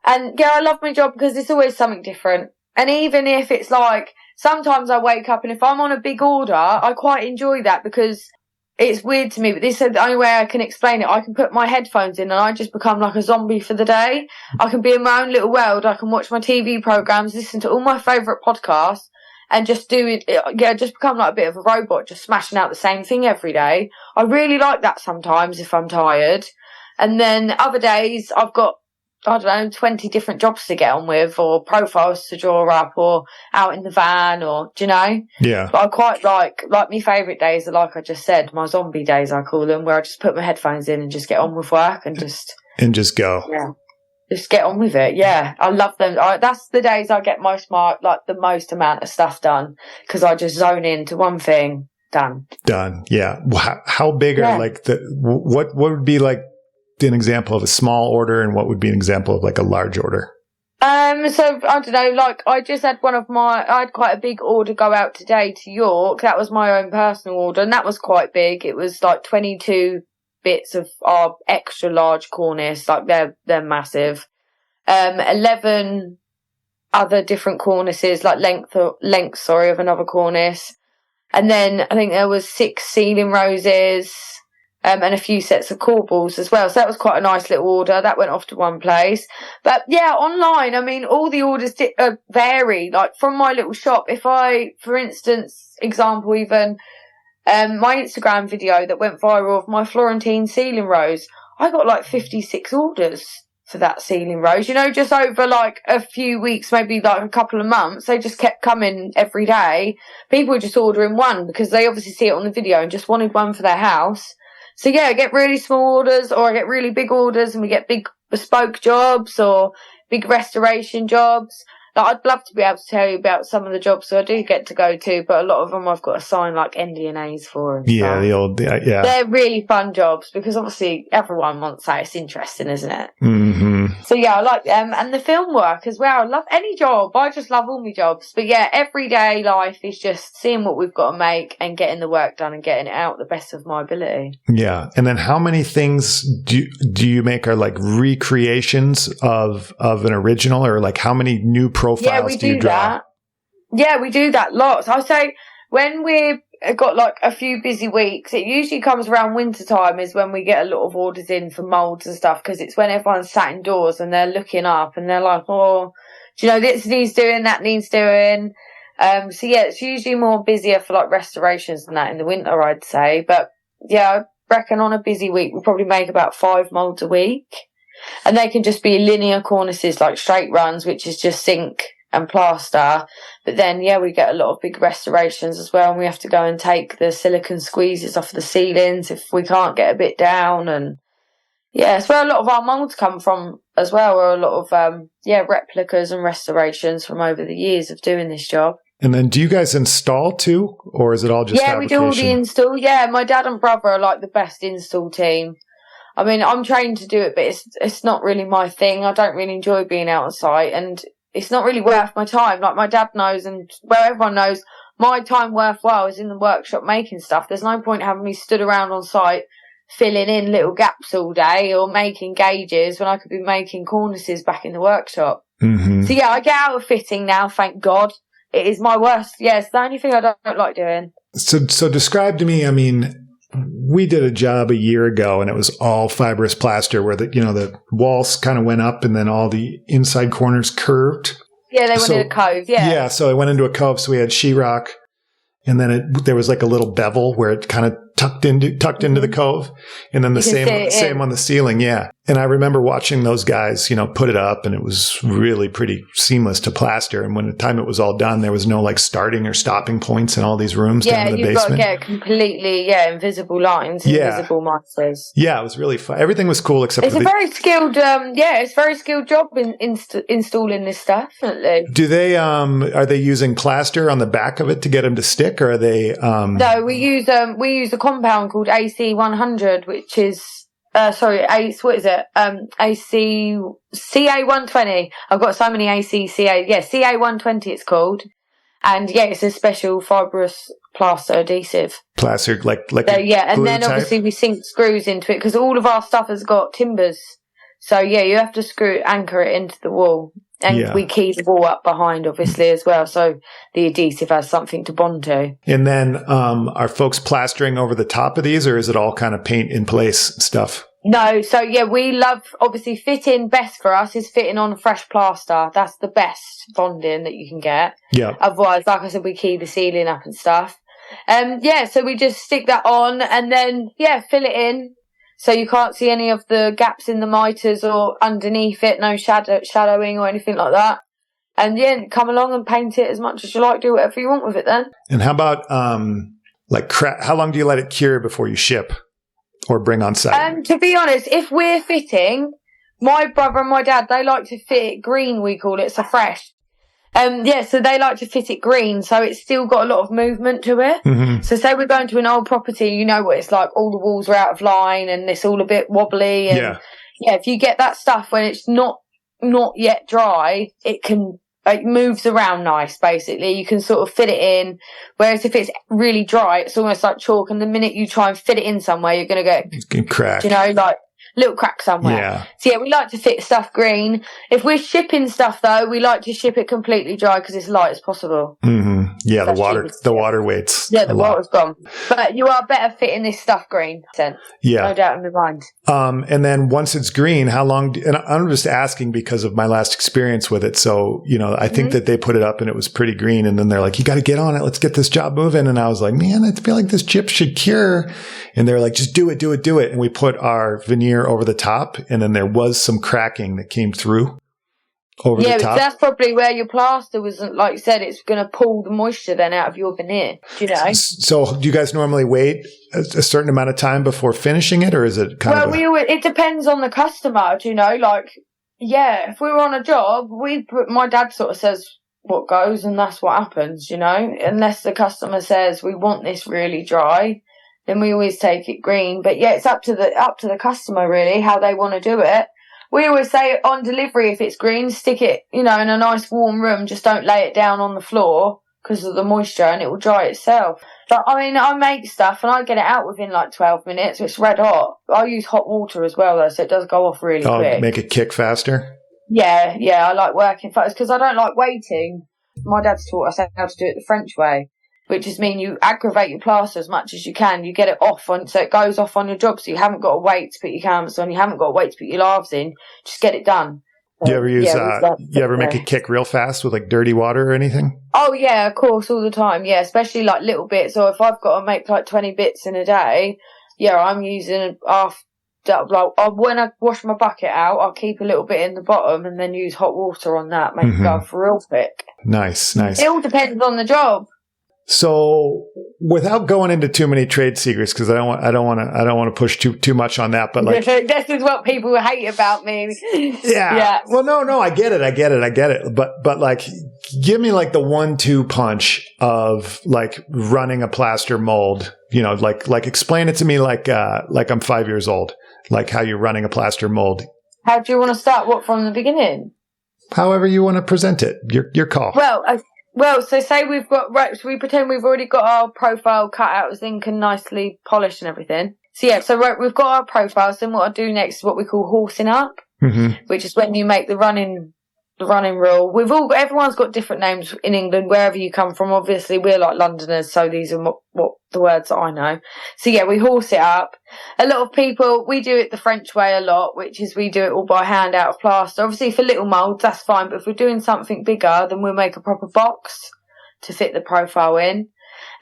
And yeah, I love my job because it's always something different. And even if it's like, sometimes I wake up and if I'm on a big order, I quite enjoy that because it's weird to me, but this is the only way I can explain it. I can put my headphones in and I just become like a zombie for the day. I can be in my own little world. I can watch my TV programs, listen to all my favourite podcasts and just just become like a bit of a robot, just smashing out the same thing every day. I really like that sometimes if I'm tired. And then other days I've got, 20 different jobs to get on with or profiles to draw up or out in the van or, do you know? Yeah. But I quite like my favourite days are, like I just said, my zombie days, I call them, where I just put my headphones in and just get on with work and just go. Yeah. Just get on with it. Yeah. I love them. That's the days I get the most amount of stuff done because I just zone into one thing. Done. Yeah. How big are what would be like an example of a small order and what would be an example of like a large order? So I don't know, like I just had I had quite a big order go out today to York. That was my own personal order and that was quite big. It was like 22 bits of our extra large cornice, like they're massive. 11 other different cornices, like length of another cornice. And then I think there was 6 ceiling roses. And a few sets of corbels as well. So that was quite a nice little order. That went off to one place. But yeah, online, I mean, all the orders vary. Like from my little shop, if I, for instance, even my Instagram video that went viral of my Florentine ceiling rose, I got like 56 orders for that ceiling rose. You know, just over like a few weeks, maybe like a couple of months, they just kept coming every day. People were just ordering one because they obviously see it on the video and just wanted one for their house. So yeah, I get really small orders or I get really big orders and we get big bespoke jobs or big restoration jobs. Like, I'd love to be able to tell you about some of the jobs that I do get to go to, but a lot of them I've got to sign like NDAs for. And stuff. They're really fun jobs because obviously everyone wants that. It's interesting, isn't it? Mm-hmm. So yeah, I like them. And the film work as well. I love any job. I just love all my jobs. But yeah, everyday life is just seeing what we've got to make and getting the work done and getting it out the best of my ability. Yeah. And then how many things do you make are like recreations of an original, or like how many new profiles do you draw? That. Yeah, we do that lots. I say when we've got like a few busy weeks, it usually comes around winter time is when we get a lot of orders in for moulds and stuff because it's when everyone's sat indoors and they're looking up and they're like, oh, do you know, this needs doing, that needs doing. So yeah, it's usually more busier for like restorations than that in the winter, I'd say. But yeah, I reckon on a busy week we'll probably make about 5 moulds a week. And they can just be linear cornices, like straight runs, which is just sink and plaster. But then, yeah, we get a lot of big restorations as well. And we have to go and take the silicone squeezes off the ceilings if we can't get a bit down. And yeah, it's where a lot of our moulds come from as well. Or a lot of, replicas and restorations from over the years of doing this job. And then do you guys install too? Or is it all just fabrication? We do all the install. Yeah, my dad and brother are like the best install team. I mean, I'm trained to do it, but it's not really my thing. I don't really enjoy being out on site, and it's not really worth my time. Like my dad knows, and well, everyone knows, my time worthwhile is in the workshop making stuff. There's no point having me stood around on site filling in little gaps all day or making gauges when I could be making cornices back in the workshop. Mm-hmm. So yeah, I get out of fitting now, thank God. It is my worst. Yeah, it's the only thing I don't like doing. So describe to me, I mean, we did a job a year ago and it was all fibrous plaster where the walls kind of went up and then all the inside corners curved. Yeah, they went in a cove. Yeah. Yeah. So it went into a cove. So we had sheetrock and then there was like a little bevel where it kind of tucked into the cove. And then the same on the ceiling. Yeah. And I remember watching those guys, put it up and it was really pretty seamless to plaster. And when the time it was all done, there was no like starting or stopping points in all these rooms down in the basement. Yeah, you've got to get completely, invisible lines, invisible monsters. Yeah, it was really fun. Everything was cool except it's a very skilled, it's a very skilled job installing this stuff, definitely. Do they, are they using plaster on the back of it to get them to stick, or are they? No, we use a compound called AC100, which is CA120. I've got so many CA120 it's called. And yeah, it's a special fibrous plaster adhesive. Plaster, like so, and then obviously we sink screws into it because all of our stuff has got timbers. So yeah, you have to anchor it into the wall. And we key the wall up behind, obviously, as well. So the adhesive has something to bond to. And then are folks plastering over the top of these, or is it all kind of paint in place stuff? No. So, yeah, we love, obviously, fitting best for us is fitting on fresh plaster. That's the best bonding that you can get. Yeah. Otherwise, like I said, we key the ceiling up and stuff. So we just stick that on and then, fill it in. So you can't see any of the gaps in the miters or underneath it, no shadowing or anything like that. And come along and paint it as much as you like, do whatever you want with it then. And how about, how long do you let it cure before you ship or bring on site? To be honest, if we're fitting, my brother and my dad, they like to fit it green, we call it, so fresh. So they like to fit it green, so it's still got a lot of movement to it. Mm-hmm. So say we're going to an old property, you know what it's like, all the walls are out of line and it's all a bit wobbly. And if you get that stuff when it's not yet dry, it moves around nice, basically. You can sort of fit it in, whereas if it's really dry, it's almost like chalk, and the minute you try and fit it in somewhere, you're going to get... It's going to crack. Like... little crack somewhere. Yeah. So we like to fit stuff green. If we're shipping stuff though, we like to ship it completely dry because it's light as possible. Mm-hmm. Yeah, the water weights. Yeah, the water's gone. But you are better fitting this stuff green. Yeah. No doubt in my mind. And then once it's green, how long, and I'm just asking because of my last experience with it. So, I think that they put it up and it was pretty green, and then they're like, you got to get on it. Let's get this job moving. And I was like, man, I feel like this chip should cure. And they're like, just do it. And we put our veneer over the top, and then there was some cracking that came through over the top. Yeah, that's probably where your plaster wasn't, like you said, it's going to pull the moisture then out of your veneer, do you know? So do you guys normally wait a certain amount of time before finishing it, or is it kind of... it depends on the customer, do you know? Like, if we were on a job, my dad sort of says what goes, and that's what happens, you know? Unless the customer says, we want this really dry, then we always take it green. But it's up to the customer really, how they want to do it. We always say on delivery, if it's green, stick it, in a nice warm room. Just don't lay it down on the floor because of the moisture, and it will dry itself. But I make stuff and I get it out within like 12 minutes. It's red hot. I use hot water as well though, so it does go off really quick. Make it kick faster? Yeah, I like working fast because I don't like waiting. My dad's taught us how to do it the French way, which just means you aggravate your plaster as much as you can. You get it off so it goes off on your job, so you haven't got to wait to put your canvas on. You haven't got to wait to put your lathes in. Just get it done. Do you ever make it kick real fast with like dirty water or anything? Oh yeah, of course, all the time. Yeah, especially like little bits. Or if I've got to make like 20 bits in a day, I'm using when I wash my bucket out, I'll keep a little bit in the bottom and then use hot water on that, make it go for real quick. Nice. It all depends on the job. So, without going into too many trade secrets, because I don't want to push too much on that, but like this is what people hate about me. Yeah. Well, no, I get it. But like, give me like the 1-2 punch of like running a plaster mold. Like explain it to me like I'm 5 years old. Like how you're running a plaster mold. How do you want to start? What, from the beginning? However you want to present it. Your call. Well, so say we've got, so we pretend we've already got our profile cut out of zinc and nicely polished and everything. So we've got our profiles, and what I do next is what we call horsing up, which is when you make the running rule. Everyone's got different names in England, wherever you come from. Obviously, we're like Londoners, so these are what the words that I know. So we horse it up. A lot of people, we do it the French way a lot, which is we do it all by hand out of plaster. Obviously, for little moulds, that's fine, but if we're doing something bigger, then we'll make a proper box to fit the profile in.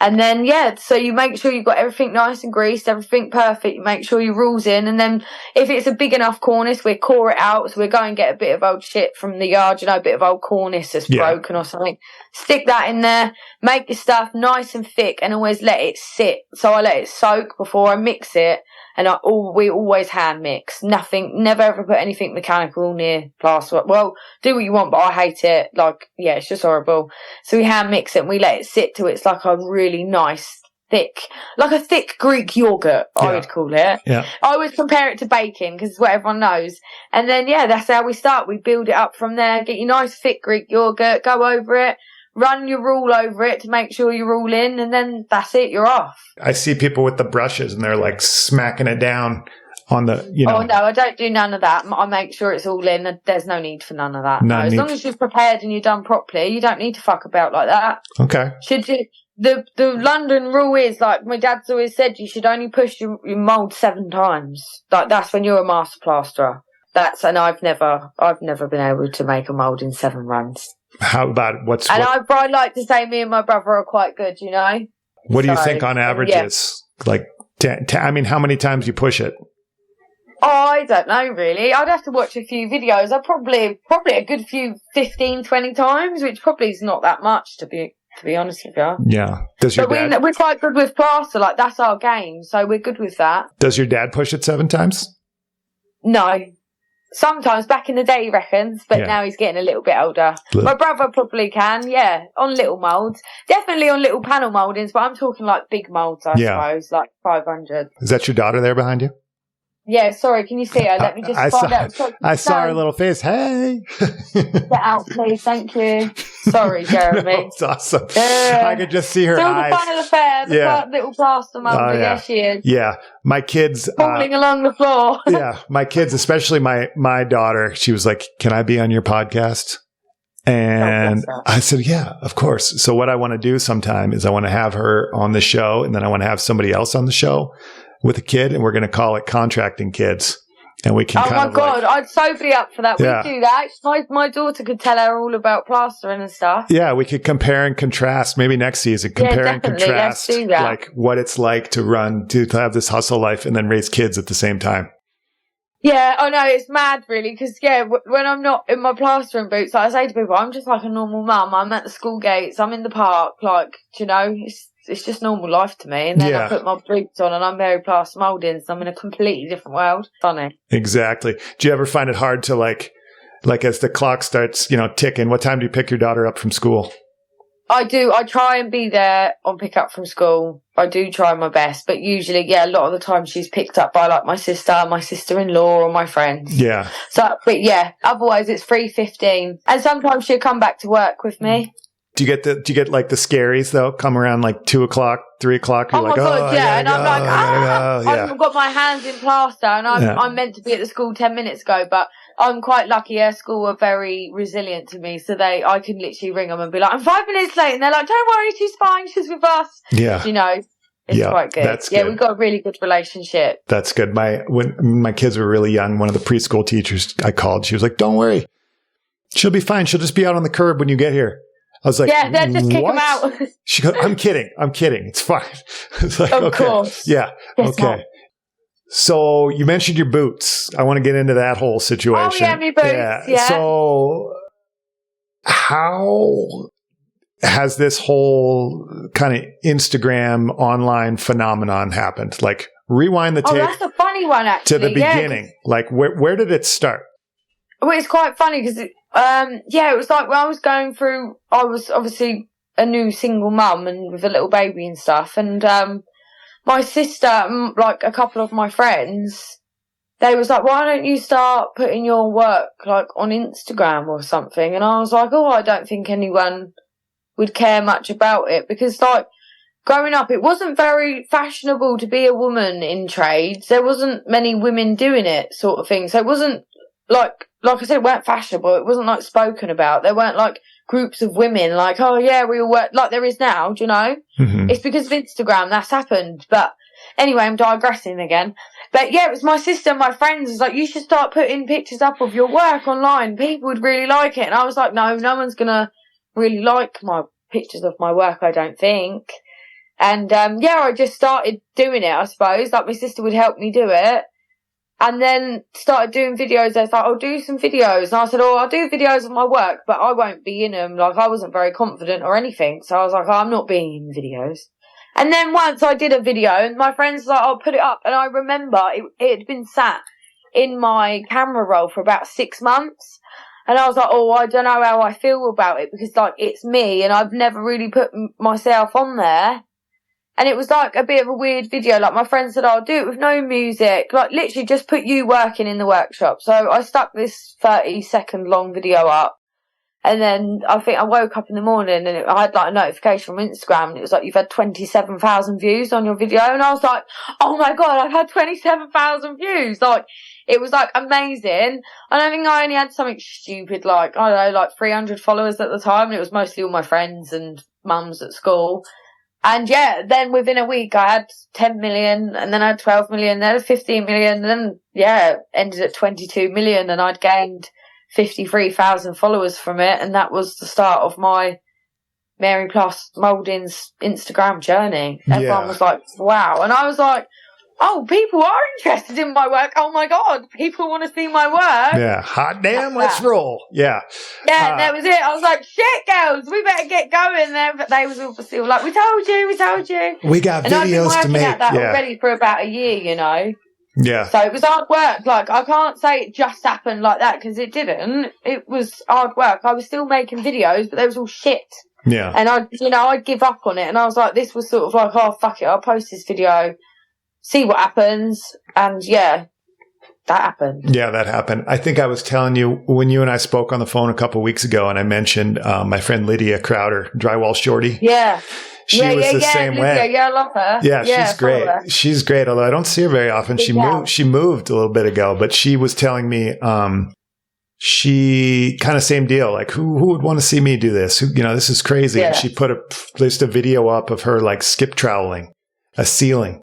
And then, so you make sure you've got everything nice and greased, everything perfect. You make sure your rule's in. And then if it's a big enough cornice, we core it out. So we go and get a bit of old shit from the yard, a bit of old cornice that's broken or something. Stick that in there, make your stuff nice and thick, and always let it sit. So I let it soak before I mix it. And we always hand mix. Never ever put anything mechanical near plaster. Well, do what you want, but I hate it. Like, it's just horrible. So we hand mix it and we let it sit till it's like a really nice, thick, like a thick Greek yogurt, I would call it. Yeah. I would compare it to baking because it's what everyone knows. And then, that's how we start. We build it up from there, get your nice thick Greek yogurt, go over it, run your rule over it to make sure you're all in, and then that's it, you're off. I see people with the brushes and they're like smacking it down on the, Oh, no, I don't do none of that. I make sure it's all in. There's no need for none of that. No, as long as you're prepared and you're done properly, you don't need to fuck about like that. Okay. The London rule is, like my dad's always said, you should only push your mould 7 times. Like, that's when you're a master plasterer. And I've never been able to make a mould in 7 runs. How about I'd like to say me and my brother are quite good, you know? What do you think on average is? Like, how many times you push it? Oh, I don't know, really. I'd have to watch a few videos. I'd probably a good few 15, 20 times, which probably is not that much, to be honest with you. Yeah. We're quite good with plaster. Like, that's our game, so we're good with that. Does your dad push it 7 times? No. Sometimes, back in the day, he reckons, but now he's getting a little bit older. My brother probably can, on little moulds. Definitely on little panel mouldings, but I'm talking like big moulds, I suppose, like 500. Is that your daughter there behind you? Yeah, sorry, can you see her? Let me just find out. I saw her little face. Hey! Get out, please. Thank you. Sorry, Jeremy. That's awesome. I could just see her eyes. Still the final affair, the little plaster moulder. Yeah, she is. Yeah, my kids. Falling along the floor. Yeah, my kids, especially my daughter, she was like, can I be on your podcast? And I said, yeah, of course. So what I want to do sometime is I want to have her on the show, and then I want to have somebody else on the show with a kid, and we're going to call it Contracting Kids. And we can I'd so be up for that. Yeah. We do that. My daughter could tell her all about plastering and stuff. Yeah, we could compare and contrast. Maybe next season, compare and contrast. Let's do that. Like what it's like to have this hustle life and then raise kids at the same time. Yeah, I know, it's mad really, because when I'm not in my plastering boots, like I say to people, I'm just like a normal mum. I'm at the school gates, I'm in the park, like, you know, it's just normal life to me. And then I put my boots on and I'm very plaster moulding, so I'm in a completely different world. Funny. Exactly. Do you ever find it hard to like as the clock starts, ticking, what time do you pick your daughter up from school? I do. I try and be there on pick up from school. I do try my best, but usually, a lot of the time she's picked up by like my sister-in-law, or my friends. Yeah. So, but otherwise it's 3:15, and sometimes she'll come back to work with me. Do you get like the scaries though? Come around like 2 o'clock, 3 o'clock. You're my God, and I'm like, I've got my hands in plaster, and I'm meant to be at the school 10 minutes ago, but I'm quite lucky. Our school are very resilient to me, so I can literally ring them and be like, I'm 5 minutes late, and they're like, don't worry, she's fine, she's with us. Yeah, it's quite good. That's good. We've got a really good relationship. That's good. When my kids were really young, one of the preschool teachers I called, she was like, don't worry, she'll be fine. She'll just be out on the curb when you get here. I was like, then just kick them out. She goes, I'm kidding. It's fine. It's like, of course. Yeah. Yes, okay. So you mentioned your boots. I want to get into that whole situation. Oh, yeah, my boots. Yeah. So how has this whole kind of Instagram online phenomenon happened? Like, rewind the tape. Oh, that's a funny one, actually. To the beginning. Like, where did it start? Well, it's quite funny because, it was like when I was obviously a new single mum and with a little baby and stuff. And my sister, like a couple of my friends, they was like, why don't you start putting your work like on Instagram or something? And I was like, I don't think anyone would care much about it, because like growing up, it wasn't very fashionable to be a woman in trades. There wasn't many women doing it, sort of thing. So it wasn't like I said, it weren't fashionable. It wasn't like spoken about. There weren't like groups of women like, we all work like there is now, do you know? Mm-hmm. It's because of Instagram that's happened. But anyway, I'm digressing again. But it was my sister and my friends was like, you should start putting pictures up of your work online. People would really like it. And I was like, no one's going to really like my pictures of my work, I don't think. And I just started doing it, I suppose. Like my sister would help me do it. And then started doing videos. I was like, I'll do some videos. And I said, I'll do videos of my work, but I won't be in them. Like, I wasn't very confident or anything. So I was like, I'm not being in videos. And then once I did a video, and my friends were like, I'll put it up. And I remember it had been sat in my camera roll for about 6 months. And I was like, I don't know how I feel about it, because, like, it's me, and I've never really put myself on there. And it was like a bit of a weird video. Like my friend said, I'll do it with no music. Like literally just put you working in the workshop. So I stuck this 30-second long video up. And then I think I woke up in the morning and I had like a notification from Instagram and it was like, you've had 27,000 views on your video. And I was like, oh my God, I've had 27,000 views. Like, it was like amazing. I don't think I only had something stupid like, I don't know, like 300 followers at the time. And it was mostly all my friends and mums at school. And yeah, then within a week I had 10 million and then I had 12 million, then I had 15 million. And then yeah, ended at 22 million and I'd gained 53,000 followers from it, and that was the start of my Mary Plus Mouldings Instagram journey. Everyone was like, wow. And I was like, oh, people are interested in my work. Oh my God, people want to see my work. Yeah, hot damn, let's roll. Yeah. Yeah, that was it. I was like, shit, girls, we better get going there. But they was obviously all like, we told you. We got and videos I've been working to make. at that already for about a year, you know. Yeah. So it was hard work. Like, I can't say it just happened like that because it didn't. It was hard work. I was still making videos, but they was all shit. Yeah. And I'd give up on it. And I was like, this was sort of like, oh, fuck it. I'll post this video, see what happens. And yeah, that happened. Yeah, that happened. I think I was telling you when you and I spoke on the phone a couple of weeks ago and I mentioned my friend Lydia Crowder, Drywall Shorty. Yeah. She was the same way. Yeah, I love her. Yeah, she's great. She's great. Although I don't see her very often. She moved a little bit ago, but she was telling me, she kind of same deal. Like who would want to see me do this? This is crazy. Yeah. And she placed a video up of her like skip troweling a ceiling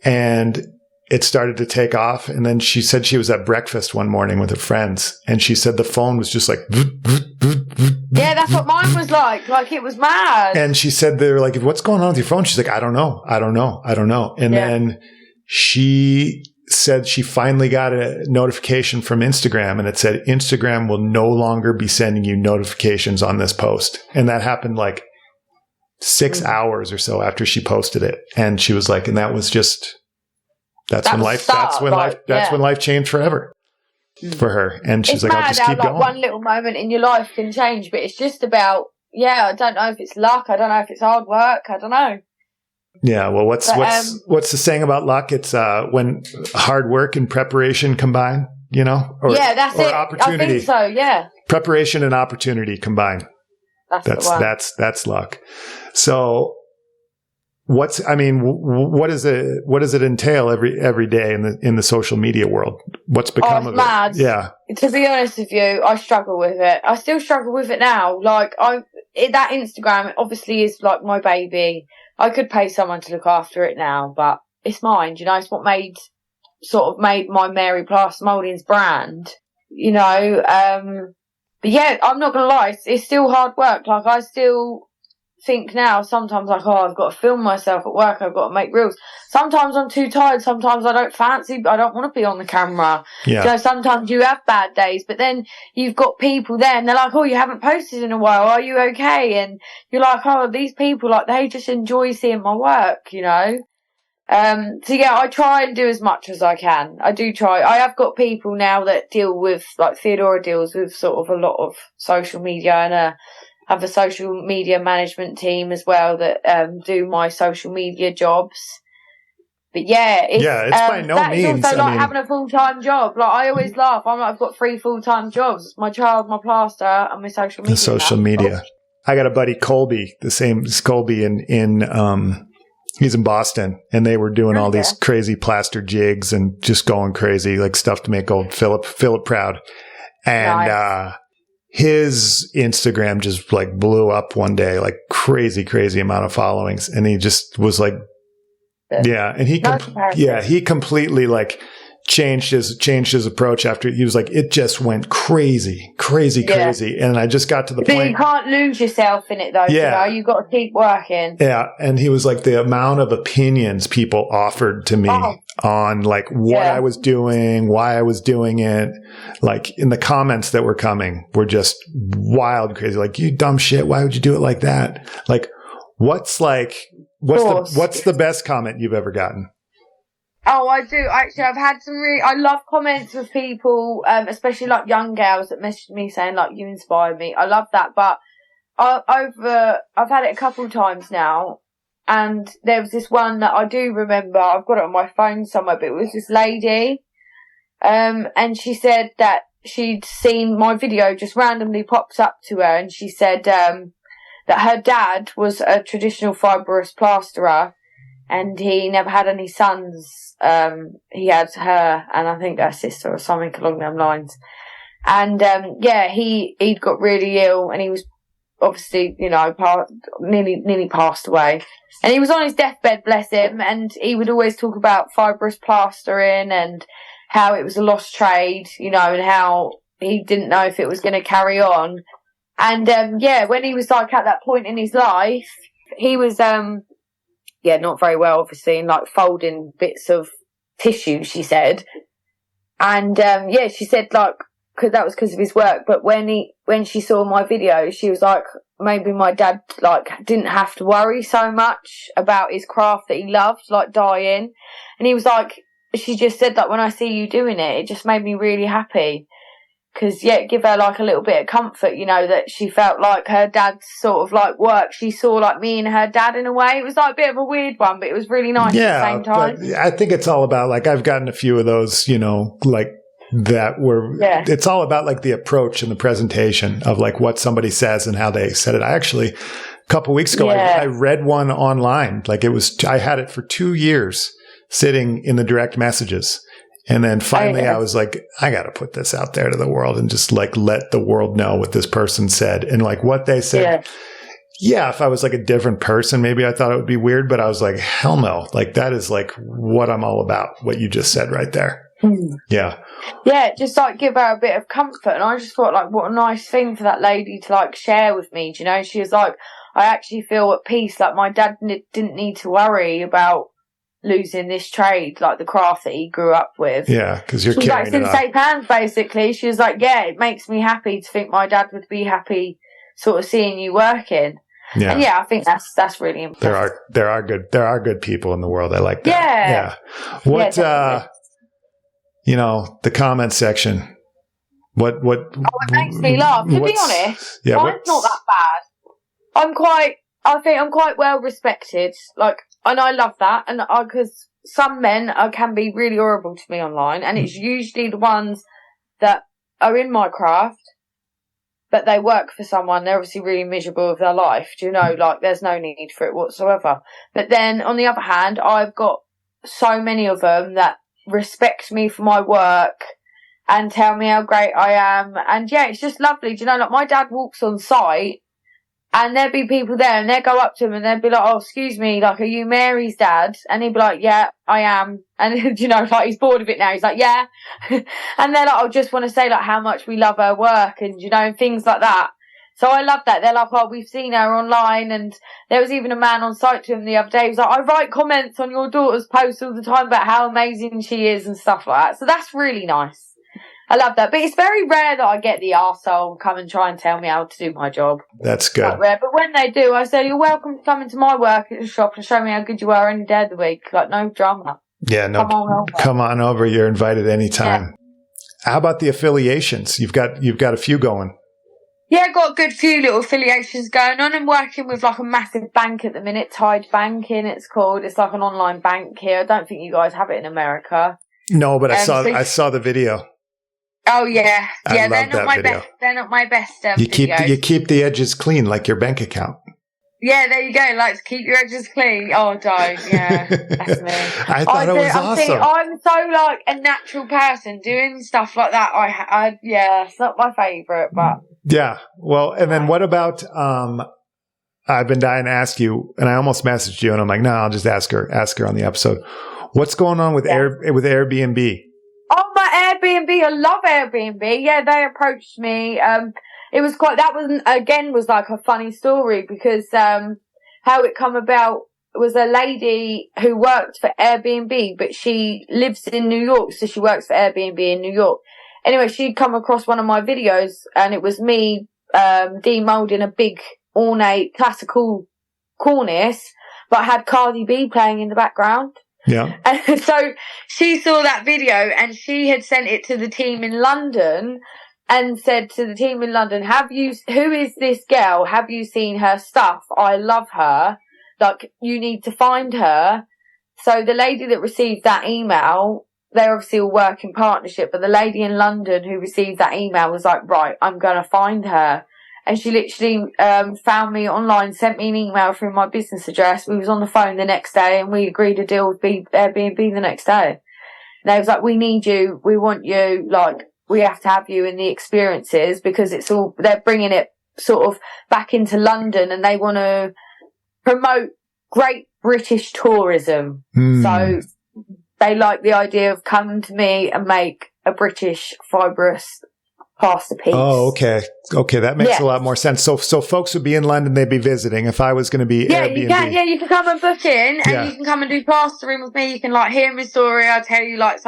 and it started to take off. And then she said she was at breakfast one morning with her friends and she said the phone was just like, yeah, that's what mine was like. Like it was mad. And she said, they were like, what's going on with your phone? She's like, I don't know. And then she said she finally got a notification from Instagram and it said, Instagram will no longer be sending you notifications on this post. And that happened like 6 hours or so after she posted it. And she was like, and that was just, that's when life changed forever for her. And she's like, I'll just keep going. One little moment in your life can change, but it's just about, I don't know if it's luck. I don't know if it's hard work. I don't know. Yeah. Well, what's the saying about luck? It's, when hard work and preparation combine, that's it. Opportunity. I think so. Yeah. Preparation and opportunity combine. That's luck. So, what does it entail every day in the social media world? What's become of it? Mad. Yeah. To be honest with you, I struggle with it. I still struggle with it now. Like that Instagram obviously is like my baby. I could pay someone to look after it now, but it's mine. It's what made my Mary Plus Mouldings brand. But yeah, I'm not gonna lie. It's still hard work. Like I still think now sometimes like, I've got to film myself at work, I've got to make reels. Sometimes I'm too tired, sometimes I don't want to be on the camera. Sometimes you have bad days, but then you've got people there and they're like, oh, you haven't posted in a while, are you okay? And you're like, oh, these people, like, they just enjoy seeing my work. So yeah, I try and do as much as I can. I do try. I have got people now that deal with, like Theodora deals with sort of a lot of social media, and have a social media management team as well that do my social media jobs. But yeah, it's by no means. It's also like having a full-time job. Like I always laugh. I've got 3 full-time jobs: my child, my plaster, and my social media. The social media. I got a buddy Colby, the same as Colby in he's in Boston, and they were doing all these crazy plaster jigs and just going crazy, like stuff to make old Philip proud. And his Instagram just like blew up one day, like crazy amount of followings. And he just was like, and he completely like changed his approach after. He was like, it just went crazy. And I just got to the point. You can't lose yourself in it though. You got to keep working. Yeah. And he was like, the amount of opinions people offered to me on like what I was doing, why I was doing it, like in the comments that were coming were just wild, crazy. Like, you dumb shit. Why would you do it like that? Like, what's the best comment you've ever gotten? Oh, I do. Actually, I've had some I love comments with people, especially like young girls that message me saying like, you inspire me. I love that. But I've had it a couple of times now. and there was this one that I do remember. I've got it on my phone somewhere, but it was this lady, and she said that she'd seen my video just randomly pops up to her, and she said that her dad was a traditional fibrous plasterer, and he never had any sons. He had her and I think her sister or something along them lines. And he'd got really ill, and he was obviously, nearly passed away. And he was on his deathbed, bless him, and he would always talk about fibrous plastering and how it was a lost trade, and how he didn't know if it was going to carry on. And, when he was, like, at that point in his life, he was, not very well, obviously, and, like, folding bits of tissue, she said. And, she said, like, cause that was because of his work. But when she saw my video, she was like, maybe my dad, like, didn't have to worry so much about his craft that he loved, like, dying. And he was like, she just said, like, when I see you doing it, it just made me really happy. Because, give her, like, a little bit of comfort, that she felt like her dad's sort of, like, work. She saw, like, me and her dad in a way. It was, like, a bit of a weird one, but it was really nice at the same time. But I think it's all about, like, I've gotten a few of those, like, that were, it's all about, like, the approach and the presentation of, like, what somebody says and how they said it. I actually, a couple weeks ago, I read one online. Like, I had it for 2 years sitting in the direct messages. And then finally I was like, I got to put this out there to the world and just, like, let the world know what this person said and, like, what they said. Yeah, if I was, like, a different person, maybe I thought it would be weird, but I was like, hell no. Like, that is, like, what I'm all about, what you just said right there. Yeah. Yeah, just, like, give her a bit of comfort. And I just thought, like, what a nice thing for that lady to, like, share with me. Do you know? She was like, I actually feel at peace. Like, my dad didn't need to worry about losing this trade, like the craft that he grew up with. Yeah, because you're carrying it on. It's in safe hands, basically. She was like, it makes me happy to think my dad would be happy sort of seeing you working. Yeah. And I think that's really important. There are good people in the world. I like that. Yeah. What the comment section. What it makes me laugh. To be honest, mine's not that bad. I think I'm quite well respected. Like, and I love that. And because some men can be really horrible to me online, and it's usually the ones that are in my craft, but they work for someone. They're obviously really miserable with their life. Do you know? Like, there's no need for it whatsoever. But then, on the other hand, I've got so many of them that respect me for my work and tell me how great I am. And it's just lovely. Do you know? Like, my dad walks on site, and there'd be people there, and they'd go up to him, and they'd be like, oh, excuse me, like, are you Mary's dad? And he'd be like, yeah, I am. And, like, he's bored of it now. He's like, yeah. And they're like, I just want to say, like, how much we love her work, and, things like that. So I love that. They're like, oh, we've seen her online. And there was even a man on site to him the other day. He was like, I write comments on your daughter's posts all the time about how amazing she is and stuff like that. So that's really nice. I love that. But it's very rare that I get the arsehole come and try and tell me how to do my job. That's good. Quite rare. But when they do, I say, you're welcome to come into my work at the shop and show me how good you are any day of the week. Like, no drama. Yeah, no. Come on over. You're invited anytime. Yeah. How about the affiliations? You've got a few going. Yeah, I've got a good few little affiliations going on. I'm working with, like, a massive bank at the minute, Tide Banking it's called. It's like an online bank here. I don't think you guys have it in America. No, but I saw the video. Oh yeah, they're not my best. They're not my best. You keep the edges clean, like your bank account. Yeah, there you go. Like, to keep your edges clean. Oh, don't. Yeah, that's me. I thought it was awesome. I'm so, like, a natural person doing stuff like that. It's not my favourite, but yeah. Well, and then what about? I've been dying to ask you, and I almost messaged you, and I'm like, no, I'll just ask her on the episode. What's going on with Airbnb? Oh, my Airbnb. I love Airbnb. Yeah, they approached me. It was was like a funny story because, how it come about was a lady who worked for Airbnb, but she lives in New York. So she works for Airbnb in New York. Anyway, she'd come across one of my videos and it was me, demolding a big ornate classical cornice, but I had Cardi B playing in the background. Yeah. And so she saw that video and she had sent it to the team in London and said to the team in London, who is this girl? Have you seen her stuff? I love her. like, you need to find her. So the lady that received that email, they obviously all work in partnership, but the lady in London who received that email was like, right, I'm going to find her. And she literally found me online, sent me an email through my business address. We was on the phone the next day and we agreed a deal with Airbnb the next day. And they was like, we need you. We want you. Like, we have to have you in the experiences because they're bringing it sort of back into London and they want to promote Great British tourism. So they like the idea of coming to me and make a British fibrous pasta piece. Oh, okay. Okay, that makes a lot more sense. So folks would be in London, they'd be visiting. If I was going to be Airbnb. You can come and book in and you can come and do plastering with me. You can like hear my story. I'll tell you like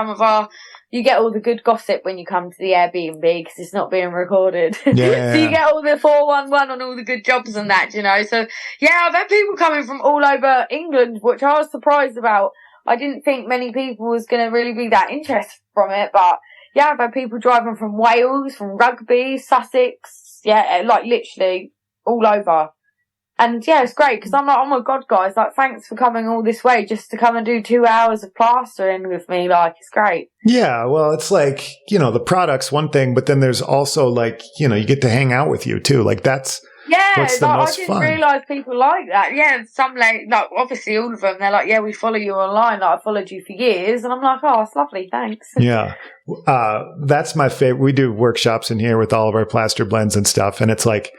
you get all the good gossip when you come to the Airbnb because it's not being recorded. Yeah. So you get all the 411 on all the good jobs and that, you know. So yeah, I've had people coming from all over England, which I was surprised about. I didn't think many people was going to really be that interested from it, but yeah, I've had people driving from Wales, from Rugby, Sussex, like literally all over. And yeah, it's great because I'm like, oh my God, guys, like thanks for coming all this way just to come and do 2 hours of plastering with me. Like, it's great. Yeah, well, it's like, the product's one thing, but then there's also like, you get to hang out with you too. Like that's what's the most fun. I didn't realise people like that. Yeah, some obviously all of them, they're like, yeah, we follow you online. Like, I followed you for years. And I'm like, oh, it's lovely. Thanks. Yeah. That's my favorite. We do workshops in here with all of our plaster blends and stuff. And it's like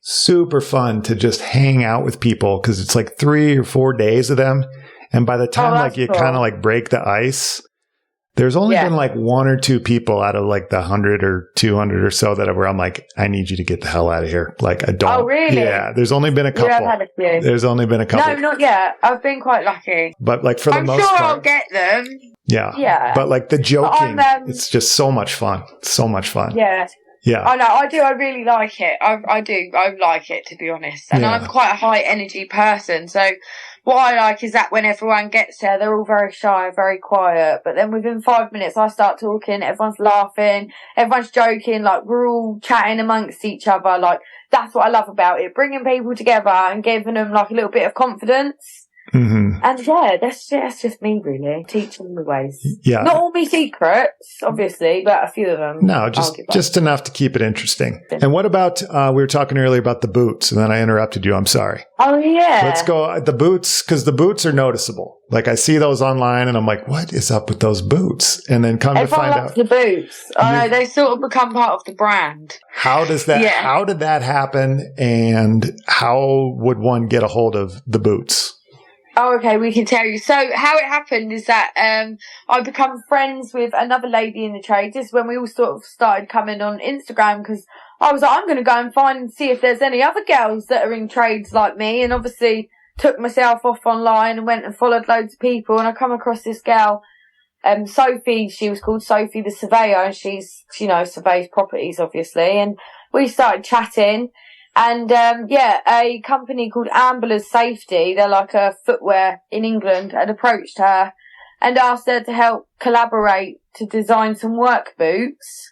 super fun to just hang out with people because it's like 3 or 4 days of them. And by the time you kind of like break the ice, there's only been like 1 or 2 people out of like the 100 or 200 or so where I'm like, I need you to get the hell out of here. Like, I don't. Oh, really? Yeah. There's only been a couple. Yeah, I've had a few. There's only been a couple. No, not yet. I've been quite lucky. But like for the most part. I'm sure I'll get them. Yeah. Yeah. But like the joking, it's just so much fun. So much fun. Yeah. Yeah. I know. I do. I really like it. I do. I like it, to be honest. And I'm quite a high energy person. So what I like is that when everyone gets there, they're all very shy, very quiet. But then within 5 minutes, I start talking. Everyone's laughing. Everyone's joking. Like, we're all chatting amongst each other. Like, that's what I love about it. Bringing people together and giving them like a little bit of confidence. Mm-hmm. And yeah, that's just me really teaching the ways. Yeah, not all my secrets, obviously, but a few of them. No, just enough to keep it interesting. And what about we were talking earlier about the boots, and then I interrupted you. I'm sorry. Oh yeah, let's go the boots because the boots are noticeable. Like I see those online, and I'm like, what is up with those boots? And then come to find out the boots. Oh no, they sort of become part of the brand. How does that? Yeah. How did that happen? And how would one get a hold of the boots? Oh, okay, we can tell you. So how it happened is that I become friends with another lady in the trade just when we all sort of started coming on Instagram because I was like, I'm going to go and find and see if there's any other girls that are in trades like me, and obviously took myself off online and went and followed loads of people, and I come across this girl, Sophie, she was called Sophie the Surveyor, and she's, surveys properties obviously, and we started chatting. And, a company called Ambulance Safety, they're like a footwear in England, had approached her and asked her to help collaborate to design some work boots.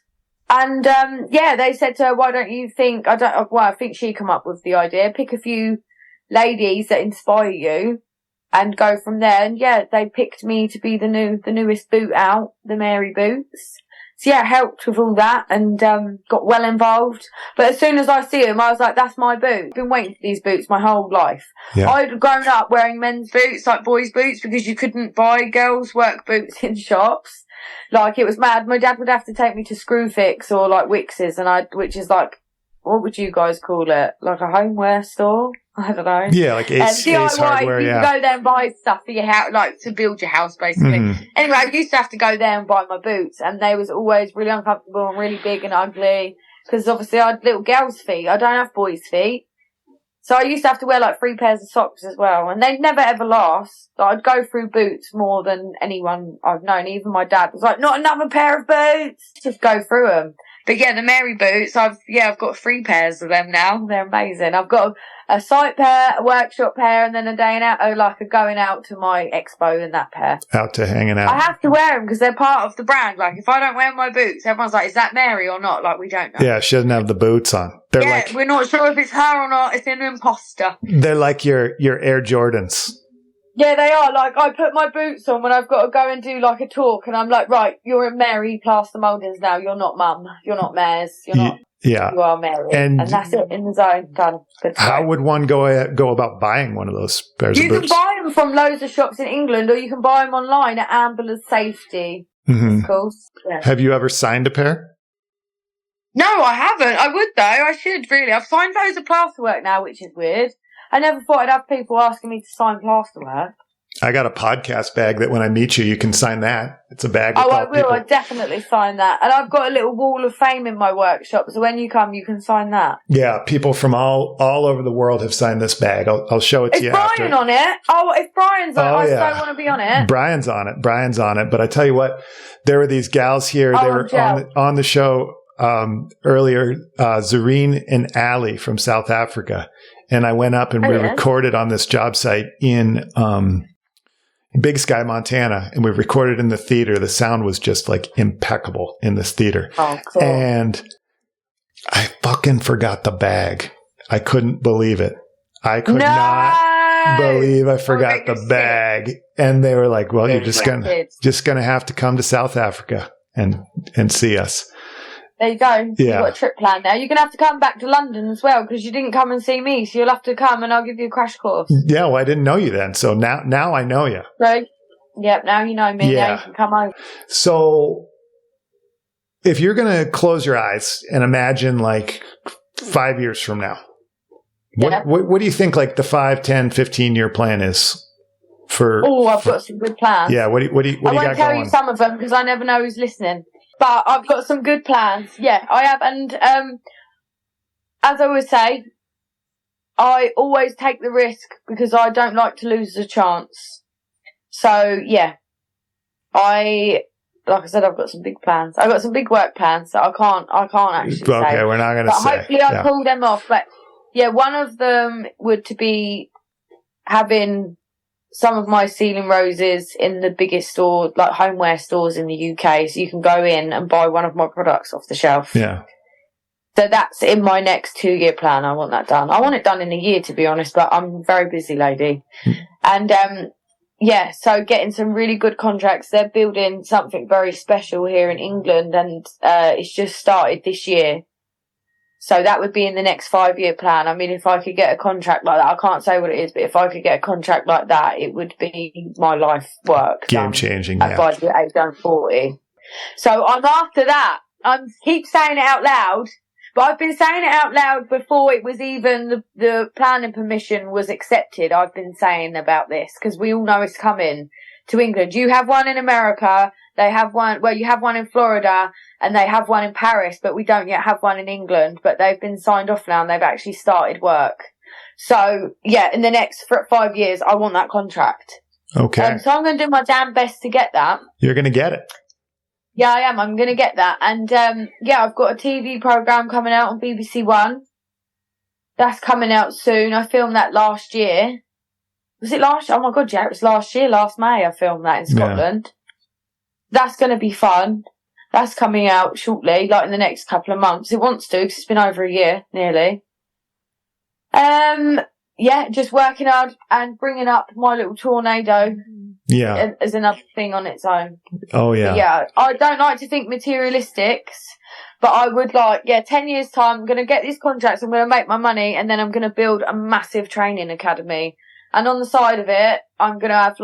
And, they said to her, why don't you think, I think she come up with the idea, pick a few ladies that inspire you and go from there. And they picked me to be the newest boot out, the Mary boots. So helped with all that and got well involved. But as soon as I see them, I was like, that's my boot. I've been waiting for these boots my whole life. Yeah. I'd grown up wearing men's boots, like boys' boots, because you couldn't buy girls' work boots in shops. Like, it was mad. My dad would have to take me to Screwfix or like Wicks's, which is like, what would you guys call it? Like a homeware store? I don't know. Yeah, like Ace Hardware, you can go there and buy stuff for your house, like to build your house, basically. Mm-hmm. Anyway, I used to have to go there and buy my boots, and they was always really uncomfortable and really big and ugly, because obviously I had little girls' feet. I don't have boys' feet. So I used to have to wear like 3 pairs of socks as well, and they'd never ever last. So I'd go through boots more than anyone I've known. Even my dad was like, not another pair of boots. Just go through them. But yeah, the Mary boots, I've got 3 pairs of them now. They're amazing. I've got a site pair, a workshop pair, and then a day out, a going out to my expo in that pair. Out to hanging out. I have to wear them because they're part of the brand. Like, if I don't wear my boots, everyone's like, is that Mary or not? Like, we don't know. Yeah, she doesn't have the boots on. We're not sure if it's her or not. It's an imposter. They're like your Air Jordans. Yeah, they are. Like, I put my boots on when I've got to go and do, like, a talk, and I'm like, right, you're in Mary Plaster Mouldings now. You're not Mum. You're not Mares. You're not. Yeah. You are Mary. And that's it, in the zone. Done. How would one go about buying one of those pairs of boots? You can buy them from loads of shops in England, or you can buy them online at Ambulance Safety. Mm-hmm. Of course. Yeah. Have you ever signed a pair? No, I haven't. I would, though. I should, really. I've signed loads of plasterwork now, which is weird. I never thought I'd have people asking me to sign plasterwork. I got a podcast bag that when I meet you, you can sign that. It's a bag. Oh, I will. People. I'll definitely sign that. And I've got a little wall of fame in my workshop. So when you come, you can sign that. Yeah. People from all over the world have signed this bag. I'll show it to you after. Is Brian on it? Oh, if Brian's on it, I so want to be on it. Brian's on it. But I tell you what, there were these gals here. They were on the show earlier, Zareen and Ali from South Africa. And I went up and we recorded on this job site in Big Sky, Montana. And we recorded in the theater. The sound was just like impeccable in this theater. Oh, cool. And I fucking forgot the bag. I couldn't believe it. I could not believe I forgot the bag. And they were like, well, you're just gonna have to come to South Africa and see us. There you go. Yeah. You've got a trip planned now. You're going to have to come back to London as well because you didn't come and see me. So you'll have to come and I'll give you a crash course. Yeah, well, I didn't know you then. So now I know you. Right. Yep, now you know me. Yeah. Now you can come over. So if you're going to close your eyes and imagine like 5 years from now, what do you think like the 5, 10, 15-year plan is? I've got some good plans. Yeah, what do you got going? I won't tell you some of them because I never know who's listening. But I've got some good plans. Yeah, I have. And as I always say, I always take the risk because I don't like to lose the chance. So, yeah. Like I said, I've got some big plans. I've got some big work plans that I can't actually say. Okay, we're not going to say. But hopefully I'll pull them off. But, yeah, one of them would to be having some of my ceiling roses in the biggest store, like homeware stores in the UK, so you can go in and buy one of my products off the shelf. Yeah. So that's in my next 2-year plan. I want that done. I want it done in a year, to be honest, but I'm a very busy lady. And, so getting some really good contracts. They're building something very special here in England, and it's just started this year. So that would be in the next 5-year plan. I mean, if I could get a contract like that, I can't say what it is, but if I could get a contract like that, it would be my life work. Game changing, yeah. If I did 8 done 40. So I'm after that. I keep saying it out loud, but I've been saying it out loud before it was even the planning permission was accepted. I've been saying about this because we all know it's coming to England. You have one in America. They have one, you have one in Florida and they have one in Paris, but we don't yet have one in England, but they've been signed off now and they've actually started work. So, yeah, in the next 5 years, I want that contract. Okay. So I'm going to do my damn best to get that. You're going to get it. Yeah, I am. I'm going to get that. And, I've got a TV program coming out on BBC One. That's coming out soon. I filmed that last year. Was it last year? Oh my God, yeah, it was last year, last May I filmed that in Scotland. Yeah. That's going to be fun. That's coming out shortly, like in the next couple of months. It wants to, because it's been over a year, nearly. Just working hard and bringing up My Little Tornado. Yeah. As another thing on its own. Oh, yeah. But yeah, I don't like to think materialistics, but I would 10 years time, I'm going to get these contracts, I'm going to make my money, and then I'm going to build a massive training academy. And on the side of it, I'm going to have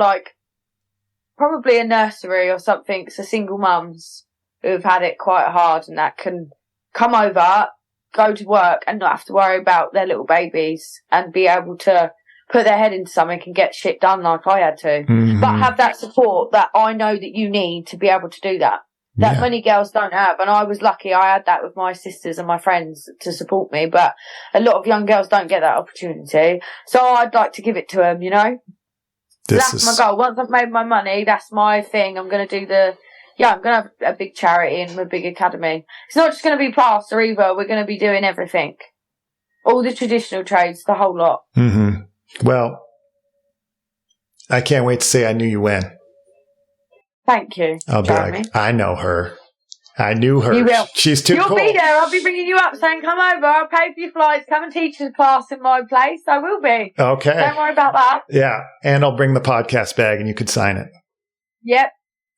probably a nursery or something for single mums who've had it quite hard and that can come over, go to work and not have to worry about their little babies and be able to put their head into something and get shit done like I had to. Mm-hmm. But have that support that I know that you need to be able to do that. That many girls don't have. And I was lucky I had that with my sisters and my friends to support me. But a lot of young girls don't get that opportunity. So I'd like to give it to them, That's my goal. Once I've made my money, that's my thing. I'm going to do the Yeah, I'm going to have a big charity and a big academy. It's not just going to be plaster either. We're going to be doing everything. All the traditional trades, the whole lot. Mm-hmm. Well, I can't wait to say I knew you when. Thank you, I'll Jeremy. be like, I know her. I knew her. You will. She's too cool. You'll be there. I'll be bringing you up saying, come over. I'll pay for your flights. Come and teach a class in my place. I will be. Okay. Don't worry about that. Yeah. And I'll bring the podcast bag and you could sign it. Yep.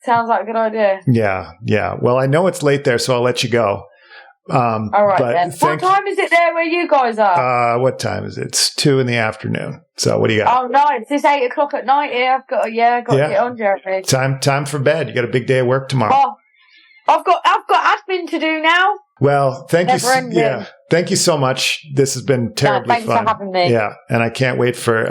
Sounds like a good idea. Yeah. Yeah. Well, I know it's late there, so I'll let you go. All right, then. What time is it there where you guys are? What time is it? It's 2 p.m. So what do you got? Oh, nice. It's 8 o'clock at night here. I've got to get on, Jeremy. Time for bed. You got a big day of work tomorrow. Oh, I've got admin to do now. Well, thank you. Yeah. Thank you so much. This has been terribly fun. Thanks for having me. Yeah. And I can't wait for,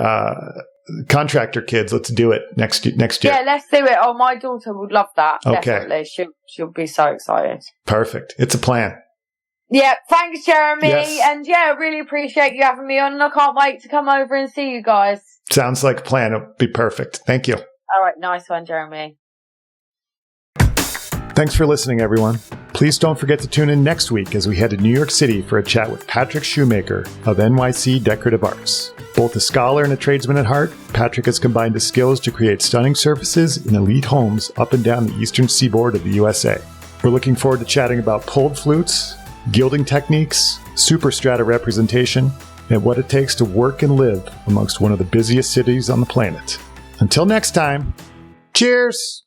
Contractor Kids. Let's do it next year. Yeah, let's do it. Oh, my daughter would love that. Okay. Definitely. She'll be so excited. Perfect. It's a plan. Yeah, thanks, Jeremy. Yes. And I really appreciate you having me on, and I can't wait to come over and see you guys. Sounds like a plan. It'll be perfect. Thank you. All right, nice one, Jeremy. Thanks for listening, everyone. Please don't forget to tune in next week as we head to New York City for a chat with Patrick Shoemaker of NYC Decorative Arts. Both a scholar and a tradesman at heart, Patrick has combined his skills to create stunning surfaces in elite homes up and down the eastern seaboard of the USA. We're looking forward to chatting about pulled flutes, gilding techniques, superstrata representation, and what it takes to work and live amongst one of the busiest cities on the planet. Until next time, cheers!